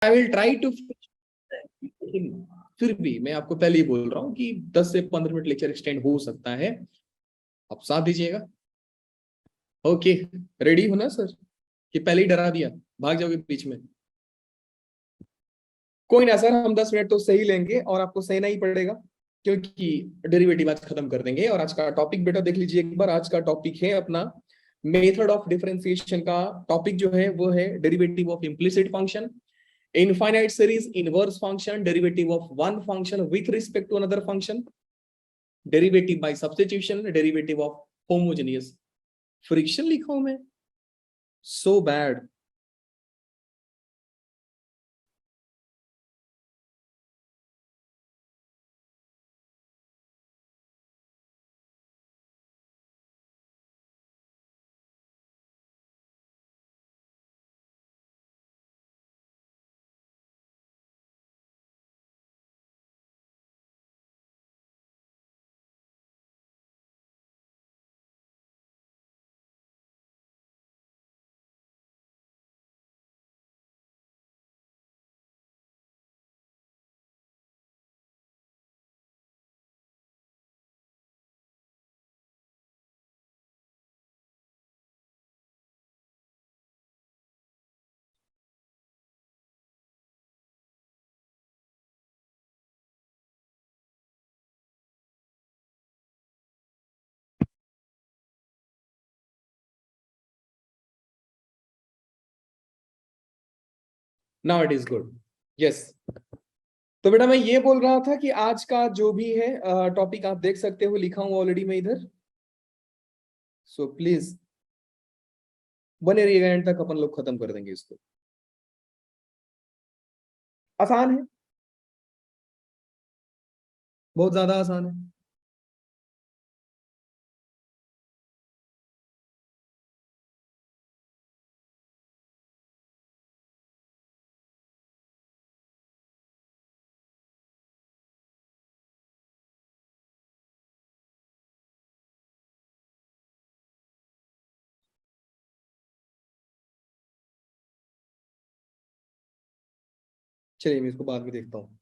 I will try to, फिर भी मैं आपको पहले ही बोल रहा हूँ कि 10 से 15 मिनट लेक्चर एक्सटेंड हो सकता है, आप साथ दीजिएगा। ओके, रेडी हो ना सर, कि पहले ही डरा दिया, भाग जाओगे बीच में? कोई ना सर, हम 10 मिनट तो सही लेंगे और आपको सहना ही पड़ेगा, क्योंकि डेरिवेटिव आज खत्म कर देंगे। और आज का टॉपिक बेटा देख लीजिए एक बार, आज का टॉपिक है अपना मेथड ऑफ डिफरेंशिएशन का टॉपिक जो है वो है derivative of implicit function, infinite series inverse function, derivative of one function with respect to another function, derivative by substitution, derivative of homogeneous friction लिखा हूं मैं, so bad. Now it is good. Yes. तो बेटा मैं ये बोल रहा था कि आज का जो भी है टॉपिक आप देख सकते हो, लिखा हूं ऑलरेडी मैं इधर, सो प्लीज बने रहिएगा, एंड तक अपन लोग खत्म कर देंगे इसको। आसान है, बहुत ज्यादा आसान है। चलिए मैं इसको बाद में देखता हूँ।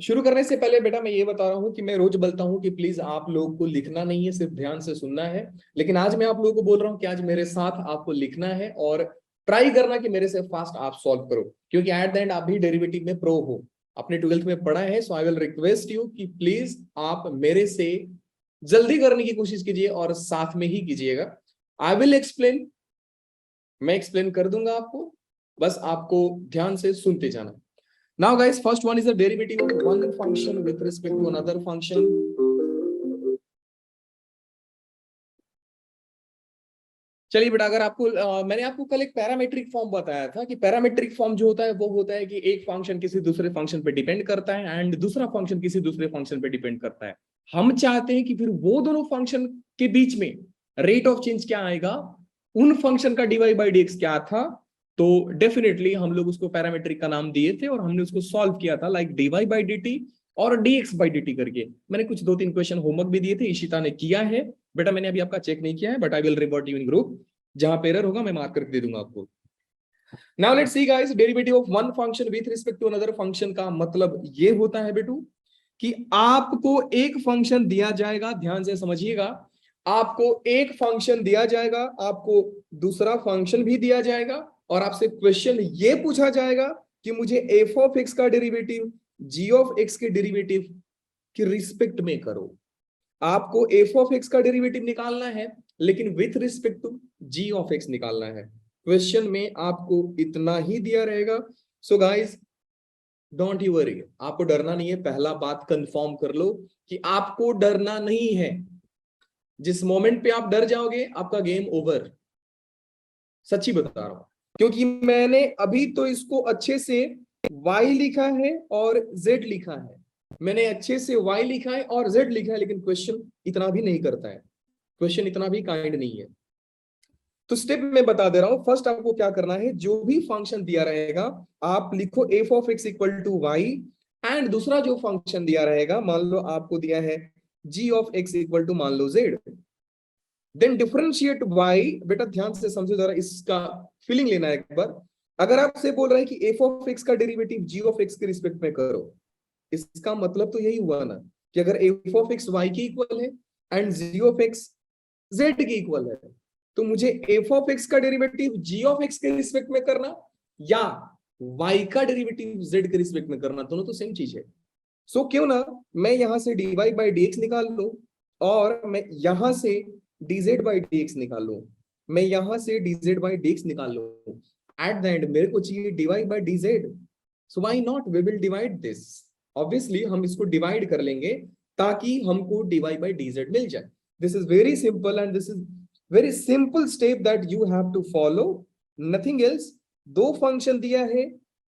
शुरू करने से पहले बेटा मैं ये बता रहा हूँ कि मैं रोज बोलता हूँ कि प्लीज आप लोगों को लिखना नहीं है, सिर्फ ध्यान से सुनना है। लेकिन आज मैं आप लोगों को बोल रहा हूँ कि आज मेरे साथ आपको लिखना है और ट्राई करना कि मेरे से फास्ट आप सॉल्व करो, क्योंकि एट द एंड आप भी डेरिवेटिव में प्रो हो, अपने 12th में पढ़ा है। So I will request you कि प्लीज आप मेरे से जल्दी करने की कोशिश कीजिए और साथ में ही कीजिएगा। आई विल एक्सप्लेन, मैं एक्सप्लेन कर दूंगा आपको, बस आपको ध्यान से सुनते जाना। Now guys, first one is the derivative of one function with respect to another function. चलिए बेटा, अगर आपको मैंने आपको कल एक पैरामेट्रिक फॉर्म बताया था कि पैरामेट्रिक फॉर्म जो होता है वो होता है कि एक फंक्शन किसी दूसरे फंक्शन पे डिपेंड करता है एंड दूसरा फंक्शन किसी दूसरे फंक्शन पे डिपेंड करता है। हम चाहते हैं कि फिर वो दोनों फंक्शन के बीच में रेट ऑफ चेंज क्या आएगा, उन फंक्शन का dy बाई dx क्या था। तो डेफिनेटली हम लोग उसको पैरामेट्रिक का नाम दिए थे और हमने उसको सॉल्व किया था लाइक dy बाई dt और dx बाई dt करके। मैंने कुछ 2-3 क्वेश्चन होमवर्क भी दिए थे, इशिता ने किया है बेटा, मैंने अभी आपका चेक नहीं किया है, but I will revert you in group, जहां पे एरर होगा मैं मार्क करके दे दूंगा आपको। Now let's see guys, derivative of one function with respect to another function का मतलब ये होता है बेटू कि आपको एक फंक्शन दिया जाएगा, ध्यान से समझिएगा, आपको एक फंक्शन दिया जाएगा, आपको दूसरा फंक्शन भी दिया जाएगा और आपसे क्वेश्चन ये पूछा जाएगा कि मुझे एफ ऑफ एक्स का डेरिवेटिव जी ऑफ एक्स के डेरिवेटिव की रिस्पेक्ट में करो। आपको एफ ऑफ एक्स का डेरिवेटिव निकालना है लेकिन with respect to G of X निकालना है। क्वेश्चन में आपको इतना ही दिया रहेगा। So guys don't you worry, आपको डरना नहीं है, पहला बात कंफर्म कर लो कि आपको डरना नहीं है। जिस मोमेंट पे आप डर जाओगे आपका गेम ओवर, सच्ची बता रहा हूं, क्योंकि मैंने अभी तो इसको अच्छे से y लिखा है और z लिखा है, मैंने अच्छे से y लिखा है और z लिखा है, लेकिन क्वेश्चन इतना भी नहीं करता है, क्वेश्चन इतना भी काइंड नहीं है। तो स्टेप में बता दे रहा हूं, फर्स्ट आपको क्या करना है, जो भी फंक्शन दिया रहेगा आप लिखो F of x equal to Y, and दूसरा जो फंक्शन दिया रहेगा, मान लो आपको दिया है जी ऑफ एक्स इक्वल टू मान लो जेड, देन डिफरेंशिएट वाई, बेटा ध्यान से समझो जरा, इसका फीलिंग लेना है एक बार। अगर आपसे बोल रहा है कि एफ ऑफ एक्स का डेरिवेटिव जी ऑफ एक्स के रिस्पेक्ट में करो, इसका मतलब तो यही हुआ ना कि अगर एफ ऑफ एक्स वाई के इक्वल है and G of X Z के इक्वल है, तो मुझे एफ ऑफ एक्स का डेरिवेटिव जी ऑफ एक्स के रिस्पेक्ट में करना या वाई का डेरिवेटिव जेड के रिस्पेक्ट में करना, दोनों तो सेम चीज है। सो क्यों ना मैं यहां से dy बाई डी एक्स निकाल लूं और मैं यहां से dz बाई डी एक्स निकाल लूं, मैं यहां से dz बाई डी एक्स निकाल लूं। एट द एंड मेरे को चाहिए dy by dz, so why not we will divide this. Obviously हम इसको डिवाइड कर लेंगे ताकि हमको dy बाई dz मिल जाए। This is very simple and this is very simple step that you have to follow, nothing else. दो फंक्शन दिया है,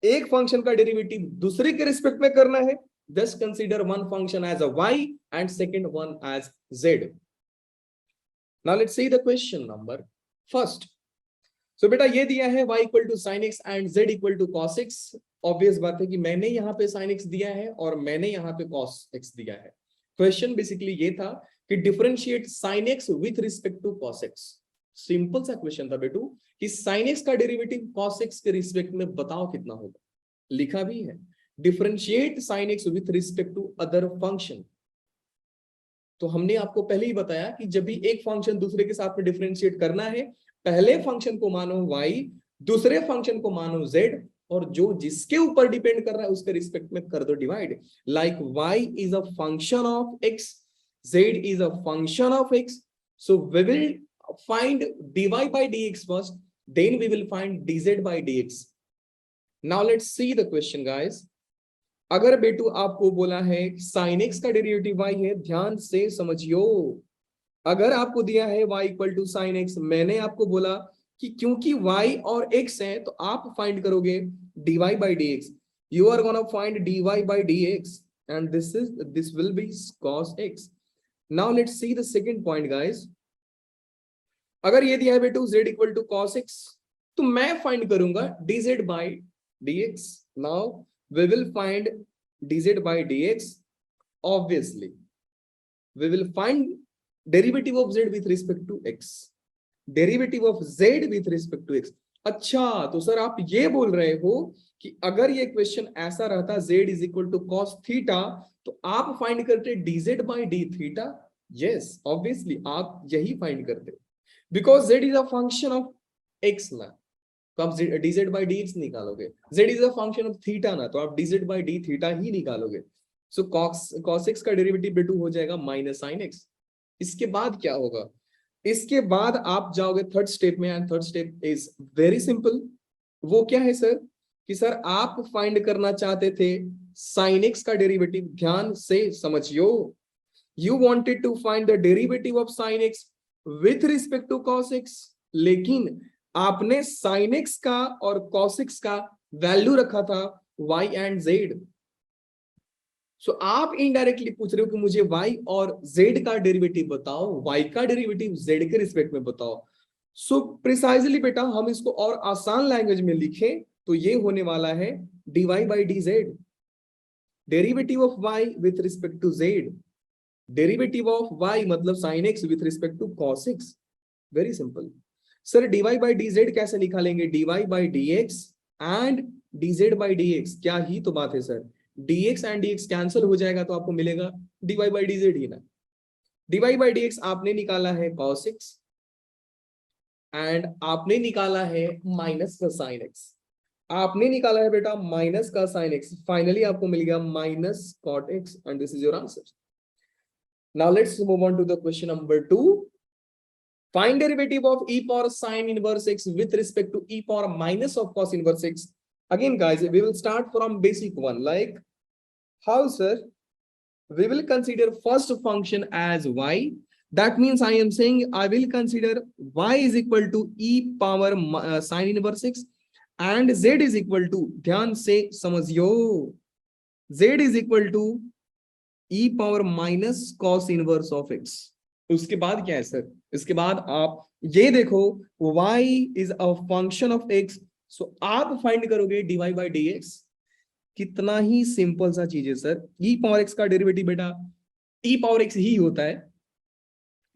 एक फंक्शन का डेरिवेटिव दूसरे के रिस्पेक्ट में करना है, just consider one function as a y and second one as z. Now let's see the question number first. So बेटा ये दिया है y equal to sin x and z equal to cos x. Obvious बात है कि मैंने यहाँ पे sin x दिया है और मैंने यहाँ पे cos x दिया है। क्वेश्चन बेसिकली ये था कि differentiate sin x with respect to cos x। Simple सा क्वेश्चन था बेटू कि sin x का डेरिवेटिव cos x के रिस्पेक्ट में बताओ कितना होगा, लिखा भी है differentiate sin x with respect to other function. तो हमने आपको पहले ही बताया कि जब भी एक फंक्शन दूसरे के साथ में डिफरेंशिएट करना है, पहले फंक्शन को मानो y, दूसरे फंक्शन को मानो z, और जो जिसके ऊपर डिपेंड कर रहा है उसके रिस्पेक्ट में कर दो divide. Like y is a function of x, z is a function of x, so we will find dy by dx first, then we will find dz by dx. Now let's see the question guys. अगर बेटू आपको बोला है sin x का derivative y है, ध्यान से समझियो। अगर आपको दिया है y equal to sine X, मैंने आपको बोला कि क्योंकि y और x है तो आप फाइंड करोगे dy by D X. You are gonna find dy by D X and this will be cos x. Now let's see the second point guys. अगर ये दिया है बेटू z equal to cos x, तो मैं find करूंगा dz by dx. Now we will find dz by dx. Obviously we will find derivative of z with respect to x, derivative of z with respect to x. अच्छा, तो sir आप ये बोल रहे हो कि अगर ये क्वेश्चन ऐसा रहता z is equal to cos theta, तो आप फाइंड करते dz by d theta? Yes, obviously आप यही फाइंड करते, because z is a function of x ना, तो आप dz by dx निकालोगे। z is a function of theta ना, तो आप dz by d थीटा ही निकालोगे। सो cos x का डेरिवेटिव बेटू हो जाएगा माइनस sin x। इसके बाद क्या होगा? इसके बाद आप जाओगे थर्ड स्टेप में, and third step is very simple. वो क्या है सर? कि सर आप फाइंड करना चाहते थे sin x का डेरिवेटिव। ध्यान से समझियो, you wanted to find the derivative of sin x with respect to cos x, लेकिन आपने sin x का और cos x का वैल्यू रखा था y एंड z। सो आप इनडायरेक्टली पूछ रहे हो कि मुझे y और z का डेरिवेटिव बताओ, y का डेरिवेटिव z के रिस्पेक्ट में बताओ। सो प्रिसाइजली बेटा हम इसको और आसान लैंग्वेज में लिखें तो ये होने वाला है dy by D Z, derivative of y with respect to z, derivative of y मतलब sin x with respect to cos x। Very simple. Sir dy by D Z कैसे निकालेंगे? dy by D X and dz by D X. क्या ही तो बात है sir, dx and dx cancel हो जाएगा तो आपको मिलेगा dy बाई dz ही ना। dy बाई dx आपने निकाला है cos x एंड आपने निकाला है माइनस का sin x, आपने निकाला है बेटा माइनस का sin x, फाइनली आपको मिल गया minus cot x and this is your answer. Now let's move on to the question number 2. Find derivative of e power sin inverse x with respect to e power minus of cos inverse x. Again guys, we will start from basic one. Like how sir? We will consider first function as y. That means I am saying I will consider y is equal to e power sin inverse x and z is equal to, ध्यान से समझियो, z is equal to e power minus cos inverse of x. उसके बाद क्या है sir? इसके बाद आप ये देखो y is a function of x, सो आप फाइंड करोगे dy by dx। कितना ही सिंपल सा चीज है सर। e पावर x का डेरिवेटिव बेटा e पावर x ही होता है,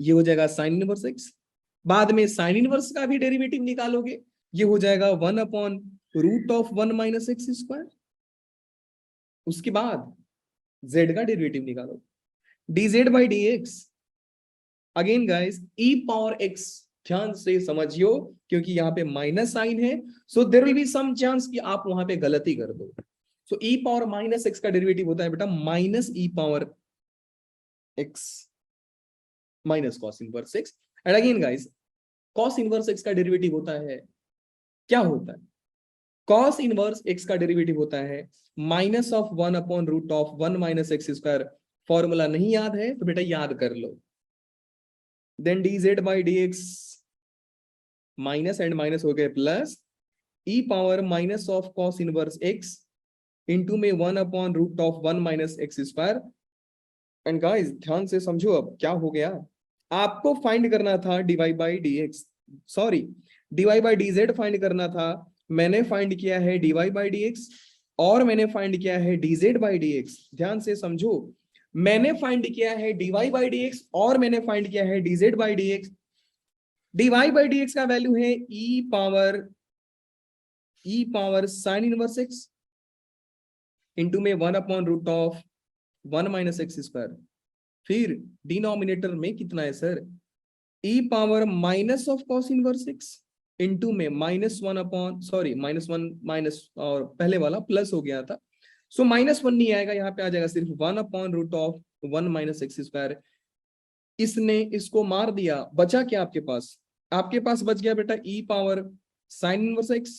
ये हो जाएगा साइन इनवर्स एक्स, बाद में साइन इनवर्स का भी डेरिवेटिव निकालोगे, ये हो जाएगा 1/√1 - x²। उसके बाद z का डेरिवेटिव निकालो, dz/dx। Again guys e power x, ध्यान से समझियो क्योंकि यहाँ पे माइनस साइन है, so there will be some chance कि आप वहां पे गलती कर दो। सो e पावर -x का डेरिवेटिव होता है बेटा -e power x minus cos inverse x। And again guys cos inverse x का डेरिवेटिव होता है, क्या होता है, cos इनवर्स x का डेरिवेटिव होता है -1/√1 - x²। फॉर्मूला नहीं याद है तो बेटा याद कर लो। Then dz/dx minus and minus हो गए plus e power minus of cos inverse x into में 1/√1 - x²। एंड गाइस ध्यान से समझो, अब क्या हो गया, आपको फाइंड करना था dy/dx, सॉरी dy/dz फाइंड करना था, मैंने फाइंड किया है dy/dx और मैंने फाइंड किया है dz/dx। ध्यान से समझो, मैंने फाइंड किया है dy/dx और मैंने फाइंड किया है dz/dx। dy/dx का वैल्यू है e power sine inverse x into में 1/√1 - x²। फिर डिनोमिनेटर में कितना है sir, e power minus of cos inverse x into में -1 माइनस और पहले वाला प्लस हो गया था, सो -1 नहीं आएगा, यहाँ पे आ जाएगा सिर्फ 1/√1 - x²। इसने इसको मार दिया, बचा क्या आपके पास, आपके पास बच गया बेटा e power sine inverse x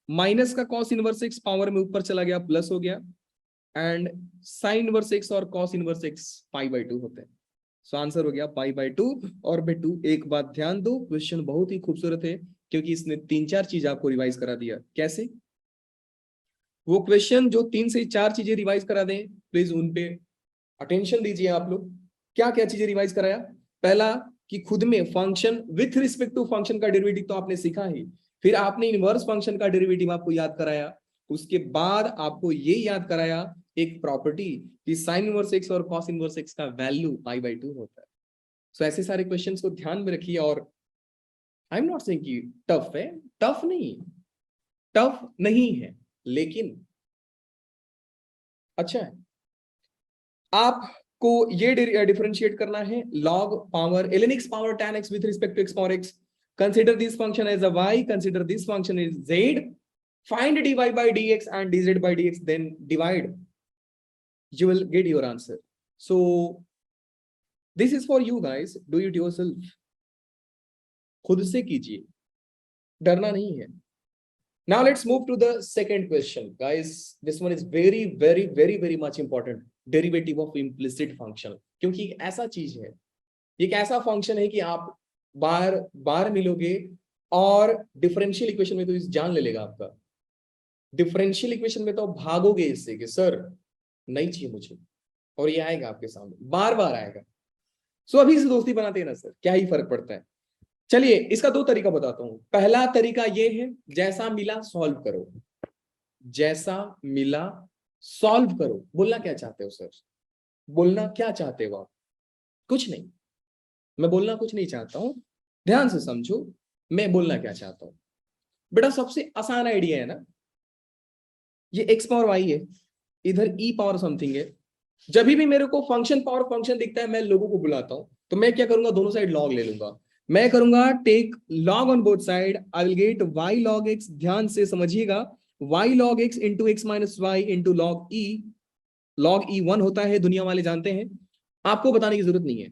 minus का cos इनवर्स x पावर में ऊपर चला गया प्लस हो गया, एंड साइन इनवर्स x और cos इनवर्स x π/2 होते हैं। सो आंसर हो गया π/2 और बेटू एक बात ध्यान दो, क्वेश्चन बहुत ही खूबसूरत है क्योंकि इसने 3-4 चीज आपको रिवाइज करा दिया। कैसे, वो क्वेश्चन जो 3 से 4 चीजें रिवाइज करा दें, प्लीज उन पे अटेंशन दीजिए आप लोग। क्या क्या चीजें रिवाइज कराया, पहला कि खुद में function with respect to function का डेरिवेटिव तो आपने सीखा ही, फिर आपने इनवर्स फंक्शन का डेरिवेटिव आपको याद कराया, उसके बाद आपको ये याद कराया एक प्रॉपर्टी कि साइन इनवर्स x और cos इनवर्स x का वैल्यू π/2 होता है। सो ऐसे सारे क्वेश्चंस को ध्यान में रखिए, और आई एम नॉट सेइंग कि टफ है, टफ नहीं है, लेकिन अच्छा है। आपको ये डिफरेंशिएट करना है log power ln x power tan x with respect to x power x, consider this function as a y, consider this function is z, find dy/dx and dz/dx, then divide, you will get your answer. So this is for you guys, do it yourself, खुद से कीजिए, डरना नहीं है। Now let's move to the second question, guys. This one is very much important. Derivative of implicit function, क्योंकि एक ऐसा चीज है, एक ऐसा फंक्शन है कि आप बार बार मिलोगे और डिफरेंशियल इक्वेशन में तो इस जान ले लेगा आपका, डिफरेंशियल इक्वेशन में तो भागोगे इससे कि सर नहीं चाहिए मुझे, और ये आएगा आपके सामने, बार बार आएगा। सो अभी से दोस्ती बनाते हैं ना सर, क्या ही फर्क पड़ता है। चलिए इसका 2 तरीका बताता हूं। पहला तरीका ये है, जैसा मिला सॉल्व करो, जैसा मिला सॉल्व करो। बोलना क्या चाहते हो सर, बोलना क्या चाहते हो आप, कुछ नहीं, मैं बोलना कुछ नहीं चाहता हूं, ध्यान से समझो मैं बोलना क्या चाहता हूं। बेटा सबसे आसान आइडिया है ना, ये x पावर y है, इधर e पावर समथिंग है, जब भी मेरे को फंक्शन पावर फंक्शन दिखता है मैं लोगों को बुलाता हूं, तो मैं क्या करूंगा, दोनों साइड लॉग ले लूंगा, मैं करूंगा take log on both side, I will get y log x, ध्यान से समझिएगा, y log x into x minus Y into log e 1 होता है, दुनिया वाले जानते हैं, आपको बताने की जरूरत नहीं है।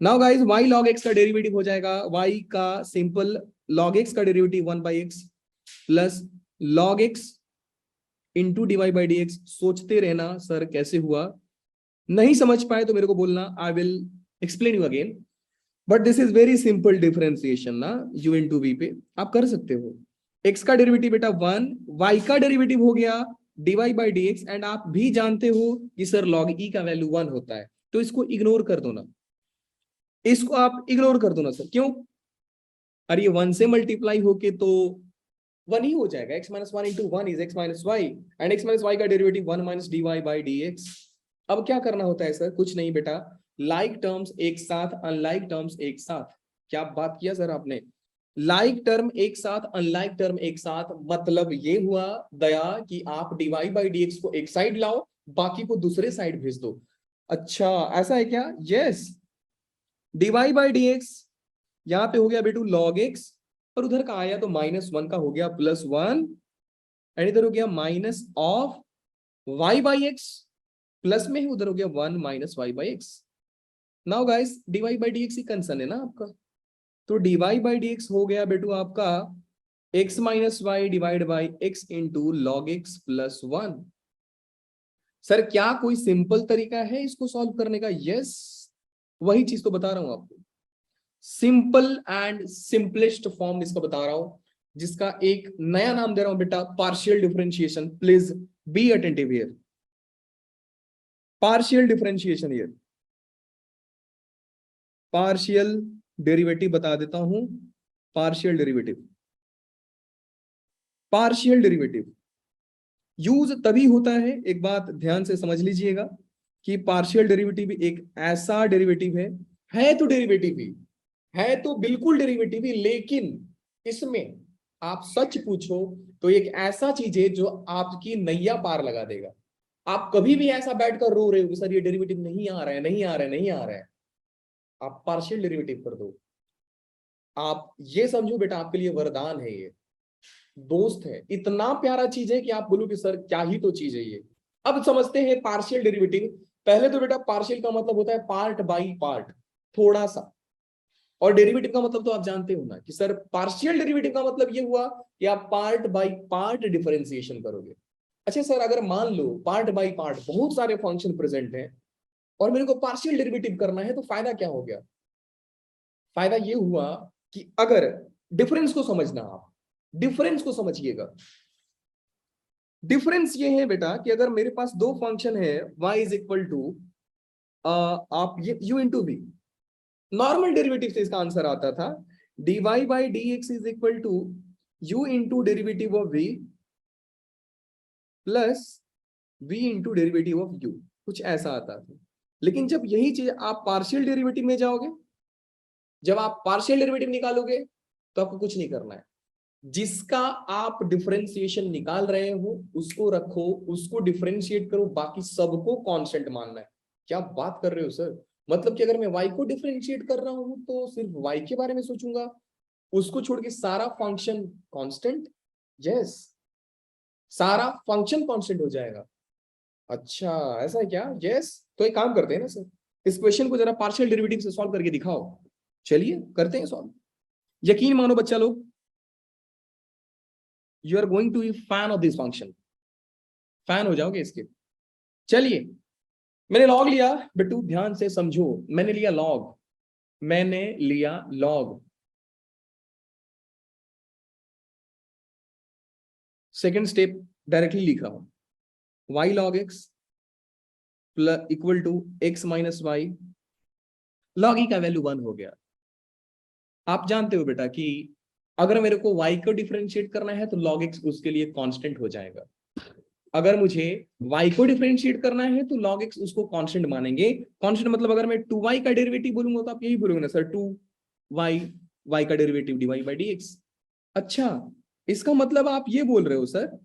Now guys y log x का डेरिवेटिव हो जाएगा, y का सिंपल log x का derivative 1/x plus log x into dy/dx। सोचते रहना सर कैसे हुआ, नहीं समझ पाए तो मेरे को बोलना, I will explain you again, but this is very simple differentiation ना, u इंटू v पे आप कर सकते हो। x का डेरिवेटिव बेटा 1, y का डेरिवेटिव हो गया dy/dx, एंड आप भी जानते हो कि सर log e का वैल्यू 1 होता है, तो इसको इग्नोर कर दो ना, इसको आप इग्नोर कर दो ना सर, क्यों, अरे ये 1 से मल्टीप्लाई होके तो 1 ही हो जाएगा, x minus 1 into 1 is x minus Y, and x minus Y का डेरिवेटिव 1 माइनस dy/dx। अब क्या करना होता है सर, कुछ नहीं बेटा, लाइक टर्म्स एक साथ, अनलाइक टर्म्स एक साथ। क्या बात किया सर आपने? लाइक टर्म एक साथ, अनलाइक टर्म एक साथ, मतलब ये हुआ दया कि आप dy बाई dx को एक साइड लाओ, बाकी को दूसरे साइड भेज दो। अच्छा ऐसा है क्या? यस, dy बाई dx यहां पे हो गया बेटू log x, और उधर का आया तो -1 का हो गया +1, एंड इधर हो गया minus of y by x, plus में ही उधर हो गया 1 minus y by x। Now guys dy by dx he concern है ना आपका, तो dy बाई dx हो गया बेटू आपका x minus Y divide by x into log X plus 1। Sir क्या कोई सिंपल तरीका है इसको सॉल्व करने का? यस, वही चीज तो बता रहा हूं आपको, सिंपल एंड सिंपलेस्ट फॉर्म इसका बता रहा हूं, जिसका एक नया नाम दे रहा हूं बेटा, partial differentiation. Please be attentive here. Partial differentiation here, partial derivative बता देता हूं। Partial derivative, partial derivative use तभी होता है, एक बात ध्यान से समझ लीजिएगा, कि पार्शियल डेरिवेटिव एक ऐसा डेरिवेटिव है तो डेरिवेटिव ही है, तो बिल्कुल डेरिवेटिव ही, लेकिन इसमें आप सच पूछो तो एक ऐसा चीज है जो आपकी नैया पार लगा देगा। आप कभी भी ऐसा बैठ कर रो रहे हो कि सर ये डेरिवेटिव नहीं आ रहा है, नहीं आ रहा है, नहीं आ रहा है, आप पार्शियल डेरिवेटिव कर दो। आप ये समझो बेटा, आपके लिए वरदान है ये, दोस्त है, इतना प्यारा चीज है कि आप बोलो कि सर क्या ही तो चीज है ये। अब समझते हैं पार्शियल डेरिवेटिव। पहले तो बेटा पार्शियल का मतलब होता है पार्ट बाई पार्ट, थोड़ा सा, और डेरिवेटिव का मतलब तो आप जानते हो ना कि सर पार्शियल डेरिवेटिव का मतलब ये हुआ कि आप पार्ट बाई पार्ट डिफरेंशिएशन करोगे। अच्छा सर अगर मान लो पार्ट बाई पार्ट बहुत सारे फंक्शन प्रेजेंट हैं और मेरे को पार्शियल डेरिवेटिव करना है, तो फायदा क्या हो गया? फायदा ये हुआ कि अगर डिफरेंस को समझना, आप डिफरेंस को समझिएगा। डिफरेंस ये है बेटा कि अगर मेरे पास दो फंक्शन है, y इज इक्वल टू आप ये u into V, normal derivative से इसका आंसर आता था dy by dx is equal to u into derivative of v plus v into derivative of u, कुछ ऐसा आता था। लेकिन जब यही चीज आप पार्शियल डेरिवेटिव में जाओगे, जब आप पार्शियल डेरिवेटिव निकालोगे, तो आपको कुछ नहीं करना है, जिसका आप डिफरेंशिएशन निकाल रहे हो उसको रखो, उसको डिफरेंशिएट करो, बाकी सबको कांस्टेंट मानना है। क्या बात कर रहे हो सर? मतलब कि अगर मैं y को डिफरेंशिएट कर रहा हूं तो सिर्फ y के बारे में सोचूंगा, उसको छोड़ के सारा फंक्शन कांस्टेंट? यस, सारा फंक्शन कांस्टेंट हो जाएगा। अच्छा ऐसा है क्या? यस, तो एक काम करते हैं ना सर, इस क्वेश्चन को जरा पार्शियल डेरिवेटिव से सॉल्व करके दिखाओ। चलिए करते हैं सॉल्व। यकीन मानो बच्चा लोग, you are going to be fan of this function, fan हो जाओगे इसके। चलिए मैंने लॉग लिया, बिट्टू ध्यान से समझो, मैंने लिया लॉग, मैंने लिया लॉग। सेकंड स्टेप डायरेक्टली लिख रहा हूं, y log x plus equal to x minus y, log e का वैल्यू 1 हो गया। आप जानते हो बेटा कि अगर मेरे को y को डिफरेंशिएट करना है तो log x उसके लिए कांस्टेंट हो जाएगा। अगर मुझे y को डिफरेंशिएट करना है तो log x उसको कांस्टेंट मानेंगे। कांस्टेंट मतलब अगर मैं 2y का डेरिवेटिव बोलूंगा तो आप यही बोलोगे ना सर, 2y, y का डेरिवेटिव dy बाई dx। अच्छा इसका मतलब आप ये बोल रहे हो सर,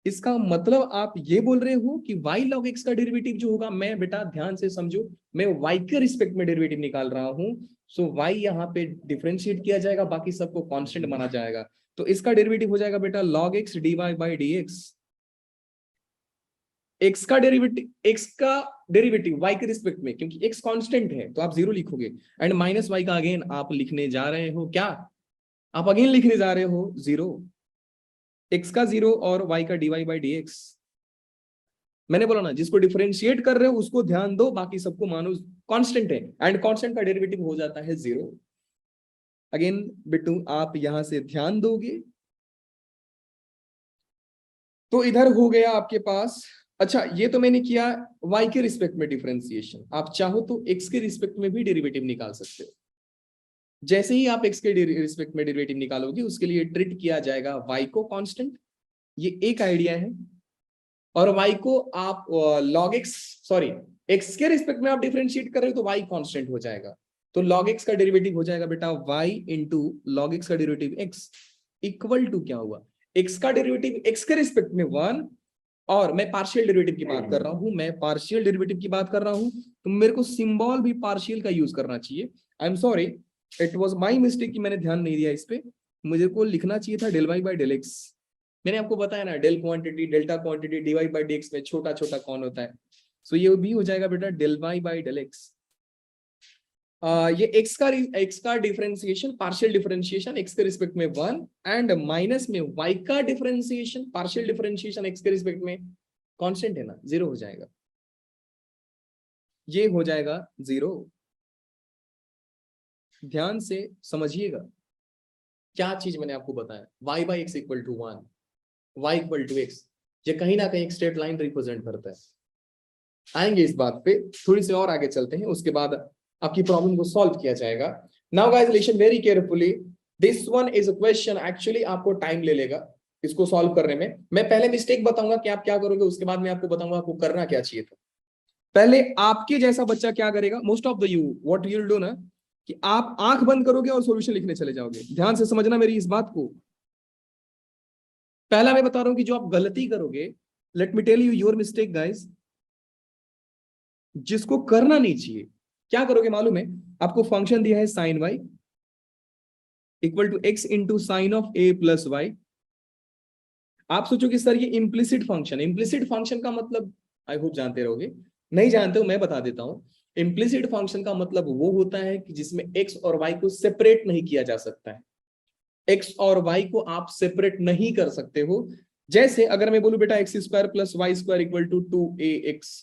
इसका मतलब आप ये बोल रहे हो कि y log x का डेरिवेटिव जो होगा, मैं बेटा ध्यान से समझो, मैं y के रिस्पेक्ट में डेरिवेटिव निकाल रहा हूं, सो y यहाँ पे डिफरेंशिएट किया जाएगा, बाकी सबको कांस्टेंट माना जाएगा, तो इसका डेरिवेटिव हो जाएगा बेटा log x dy by dx। x का डेरिवेटिव y के रिस्पेक्ट में, क्योंकि x कांस्टेंट है तो आप 0 लिखोगे, एंड माइनस y का अगेन आप लिखने जा रहे हो क्या? आप अगेन लिखने जा रहे हो 0, x का 0 और y का dy बाई dx। मैंने बोला ना जिसको डिफरेंशिएट कर रहे हो उसको ध्यान दो, बाकी सबको मानो कांस्टेंट है, एंड कांस्टेंट का डेरिवेटिव हो जाता है 0। अगेन बिट्टू आप यहां से ध्यान दोगे तो इधर हो गया आपके पास। अच्छा ये तो मैंने किया y के रिस्पेक्ट में डिफरेंशिएशन, आप चाहो तो x के रिस्पेक्ट में भी डेरिवेटिव निकाल सकते हो। जैसे ही आप x के रिस्पेक्ट में डेरिवेटिव निकालोगे उसके लिए ट्रीट किया जाएगा y को कांस्टेंट, ये एक आइडिया है, और y को आप log x, सॉरी एक्स के रिस्पेक्ट में आप डिफरेंशिएट कर रहे हो तो वाई कांस्टेंट हो जाएगा, तो log x का डेरिवेटिव हो जाएगा बेटा y इंटू लॉग एक्स का डेरिवेटिव x इक्वल टू क्या हुआ, x का डेरिवेटिव x के रिस्पेक्ट में 1, और मैं पार्शियल डेरिवेटिव की बात कर रहा हूं, मैं पार्शियल डेरिवेटिव की बात कर रहा हूं, तो मेरे को सिंबल भी पार्शियल का यूज करना चाहिए। I am sorry, it was my mistake कि मैंने ध्यान नहीं दिया इस पे, मुझे को लिखना चाहिए था del Y by del X. मैंने आपको बताया ना, del quantity delta quantity D Y by D x में छोटा छोटा कौन होता है, सो ये भी हो जाएगा बेटा del Y by del X. ये x का डिफरेंशिएशन पार्शियल डिफरेंशिएशन x के रिस्पेक्ट में 1 एंड माइनस में y का डिफरेंशिएशन पार्शियल डिफरेंशिएशन x के रिस्पेक्ट में कांस्टेंट है ना, 0 हो जाएगा, ये हो जाएगा 0। ध्यान से समझिएगा क्या चीज मैंने आपको बताया, y by X equal to 1, y equal to X, ये कहीं ना कहीं एक स्ट्रेट लाइन रिप्रेजेंट करता है। आएंगे इस बात पे, थोड़ी सी और आगे चलते हैं, उसके बाद आपकी प्रॉब्लम को सॉल्व किया जाएगा। Now guys listen very carefully, this one is a question, actually आपको टाइम ले लेगा इसको सॉल्व करने में। मैं पहले मिस्टेक बताऊंगा कि आप क्या करोगे, उसके बाद मैं आपको बताऊंगा आपको करना क्या चाहिए था। पहले आपके जैसा बच्चा क्या करेगा, most of the you what you will do ना, कि आप आंख बंद करोगे और सॉल्यूशन लिखने चले जाओगे। ध्यान से समझना मेरी इस बात को, पहला मैं बता रहा हूं कि जो आप गलती करोगे, let me tell you your mistake guys, जिसको करना नहीं चाहिए। क्या करोगे मालूम है, आपको फंक्शन दिया है sine y equal to x into sine of a plus y. आप सोचो कि सर ये इम्प्लिसिट फंक्शन, इम्प्लिसिट फंक्शन का मतलब आई होप जानते रहोगे, नहीं जानते हो मैं बता देता हूं। इम्प्लिसिट फंक्शन का मतलब वो होता है कि जिसमें एक्स और वाई को सेपरेट नहीं किया जा सकता है, एक्स और वाई को आप सेपरेट नहीं कर सकते हो। जैसे अगर मैं बोलूं बेटा x square plus y square equal to 2ax,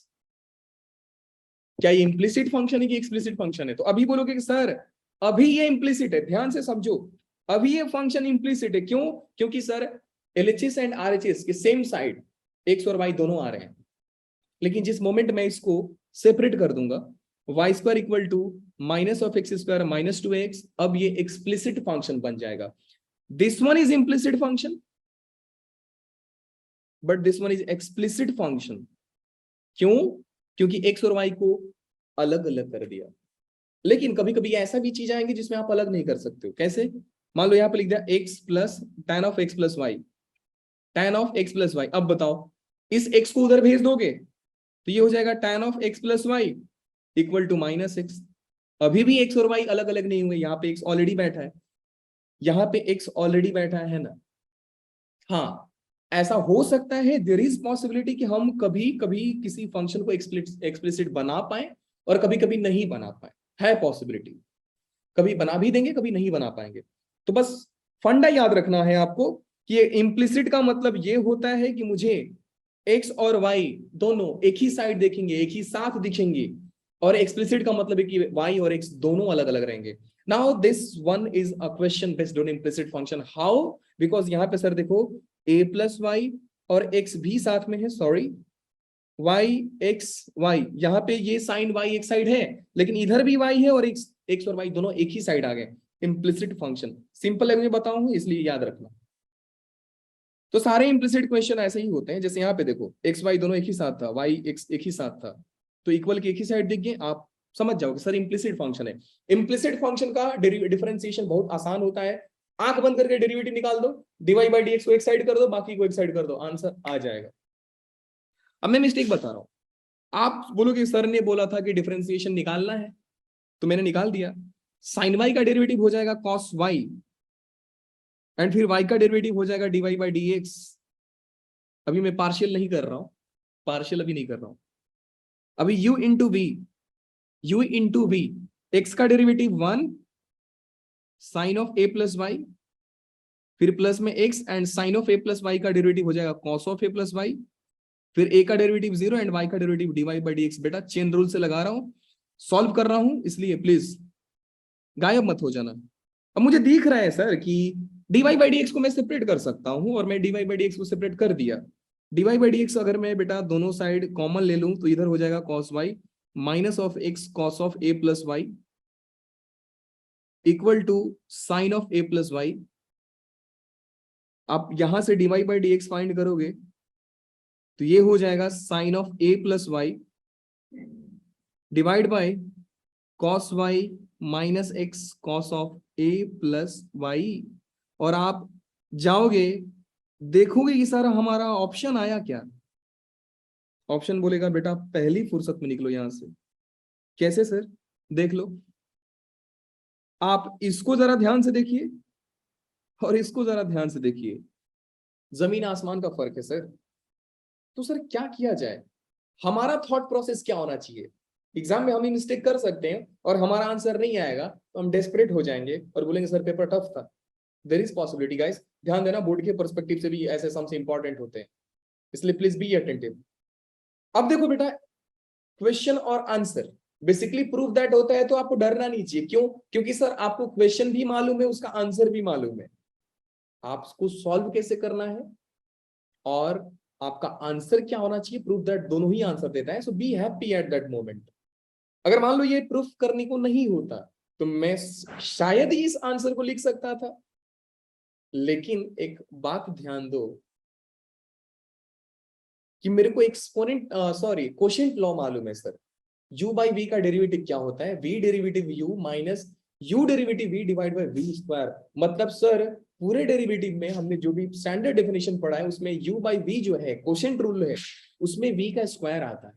क्या ये इम्प्लिसिट फंक्शन है कि एक्सप्लिसिट फंक्शन है? तो अभी बोलोगे कि सर अभी ये इम्प्लिसिट है, ध्यान से समझो, अभी ये फंक्शन इम्प्लिसिट है। क्यों? क्योंकि सर एलएचएस एंड आरएचएस के सेम साइड एक्स और वाई दोनों आ रहे हैं, लेकिन जिस मोमेंट मैं इसको सेपरेट कर दूंगा, y square equal to minus of x square minus 2x, अब ये एक्सप्लिसिट फंक्शन बन जाएगा। This one is implicit function but this one is explicit function. क्यों? क्योंकि एक्स और वाई को अलग अलग कर दिया। लेकिन कभी कभी ऐसा भी चीज आएंगे जिसमें आप अलग नहीं कर सकते हो। कैसे? मान लो यहाँ पे लिख दिया x plus tan of x plus y, tan of x plus y. अब बताओ इस एक्स को उधर भेज दोगे तो ये हो जाएगा tan of x plus y equal to minus x. अभी भी एक्स और वाई अलग अलग नहीं हुए, यहाँ पे एक्स ऑलरेडी बैठा है, यहाँ पे एक्स ऑलरेडी बैठा है ना। हाँ, ऐसा हो सकता है, देयर इज पॉसिबिलिटी कि हम कभी कभी किसी फंक्शन को एक्सप्लिसिट बना पाए और कभी कभी नहीं बना पाए, है पॉसिबिलिटी, कभी बना भी देंगे कभी नहीं बना पाएंगे। तो बस फंडा याद रखना है आपको कि इम्प्लिसिट का मतलब ये होता है कि मुझे एक्स और वाई दोनों एक ही साइड देखेंगे, एक ही साथ दिखेंगे, और एक्सप्लिसिट का मतलब है कि वाई और एक्स दोनों अलग अलग रहेंगे। Now this one is a question based on implicit function. How? Because यहाँ पे सर देखो a प्लस वाई और x भी साथ में है, सॉरी y x y, यहाँ पे ये साइन y एक साइड है, लेकिन इधर भी y है और x और y दोनों एक ही साइड आ गए। इम्प्लिसिट फंक्शन, सिंपल लैंग्वेज में बताऊं इसलिए याद रखना। तो सारे इम्प्लिसिट क्वेश्चन ऐसे ही होते हैं, जैसे यहाँ पे देखो एक्स वाई दोनों एक ही साथ था, वाई एक्स एक ही साथ था, तो इक्वल की एक ही साइड दिख गए, आप समझ जाओगे सर इम्प्लिसिट फंक्शन है। इम्प्लिसिट फंक्शन का डिफरेंशिएशन बहुत आसान होता है, आंख बंद करके डेरिवेटिव निकाल दो, dy बाई dx को एक साइड कर दो, बाकी को एक साइड कर दो, आंसर आ जाएगा। अब मैं मिस्टेक बता रहा हूं, आप बोलोगे सर ने बोला था कि डिफरेंशिएशन निकालना है, तो मैंने निकाल दिया। साइन वाई का डेरिवेटिव हो जाएगा कॉस वाई, एंड फिर y का डेरिवेटिव हो जाएगा dy बाई dx। अभी मैं पार्शियल नहीं कर रहा हूं, पार्शियल अभी नहीं कर रहा हूं, अभी u into v, u into v, x का derivative 1 sine of a plus y, फिर प्लस में x and sine of a plus y का डेरिवेटिव हो जाएगा cos of a plus y, फिर a का डेरिवेटिव 0 एंड y का derivative dy by dx। बेटा चेन रूल से लगा रहा हूं, सॉल्व कर रहा हूं, इसलिए प्लीज गायब मत हो जाना। अब मुझे दिख रहा है सर कि dy बाई dx को मैं सेपरेट कर सकता हूं, और मैं dy बाई dx को सेपरेट कर दिया। dy बाई dx अगर मैं बेटा दोनों साइड कॉमन ले लूं तो इधर हो जाएगा cos y minus of x cos of a plus y equal to sine of a plus y. आप यहां से dy बाई dx फाइंड करोगे तो ये हो जाएगा sine of a plus y divide by cos y minus x cos of a plus y. और आप जाओगे देखोगे कि सर हमारा ऑप्शन आया क्या। ऑप्शन बोलेगा बेटा पहली फुर्सत में निकलो यहां से। कैसे सर? देख लो, आप इसको जरा ध्यान से देखिए और इसको जरा ध्यान से देखिए, जमीन आसमान का फर्क है सर। तो सर क्या किया जाए, हमारा थॉट प्रोसेस क्या होना चाहिए? एग्जाम में हम ही मिस्टेक कर सकते हैं और हमारा आंसर नहीं आएगा तो हम डेस्परेट हो जाएंगे और बोलेंगे सर पेपर टफ था। देयर इज पॉसिबिलिटी गाइस, ध्यान देना, बोर्ड के पर्सपेक्टिव से भी ऐसे सम्स इंपॉर्टेंट होते हैं, इसलिए प्लीज बी अटेंटिव। अब देखो बेटा, क्वेश्चन और आंसर बेसिकली प्रूफ दैट होता है, तो आपको डरना नहीं चाहिए। क्यों? क्योंकि सर आपको क्वेश्चन भी मालूम है, उसका आंसर भी मालूम है, आपको सॉल्व कैसे करना है और आपका आंसर क्या होना चाहिए, प्रूफ दैट दोनों ही आंसर देता है। So be happy at that moment. अगर मान लो ये प्रूफ करने को नहीं होता तो मैं शायद ही इस आंसर को लिख सकता था। लेकिन एक बात ध्यान दो कि मेरे को एक्सपोनेंट क्वोशिएंट लॉ मालूम है सर। u बाई वी का डेरिवेटिव क्या होता है? v derivative u minus u derivative v divide by v square. मतलब सर पूरे डेरिवेटिव में हमने जो भी स्टैंडर्ड डेफिनेशन पढ़ा है उसमें u बाई v जो है क्वोशिएंट रूल है, उसमें v का स्क्वायर आता है,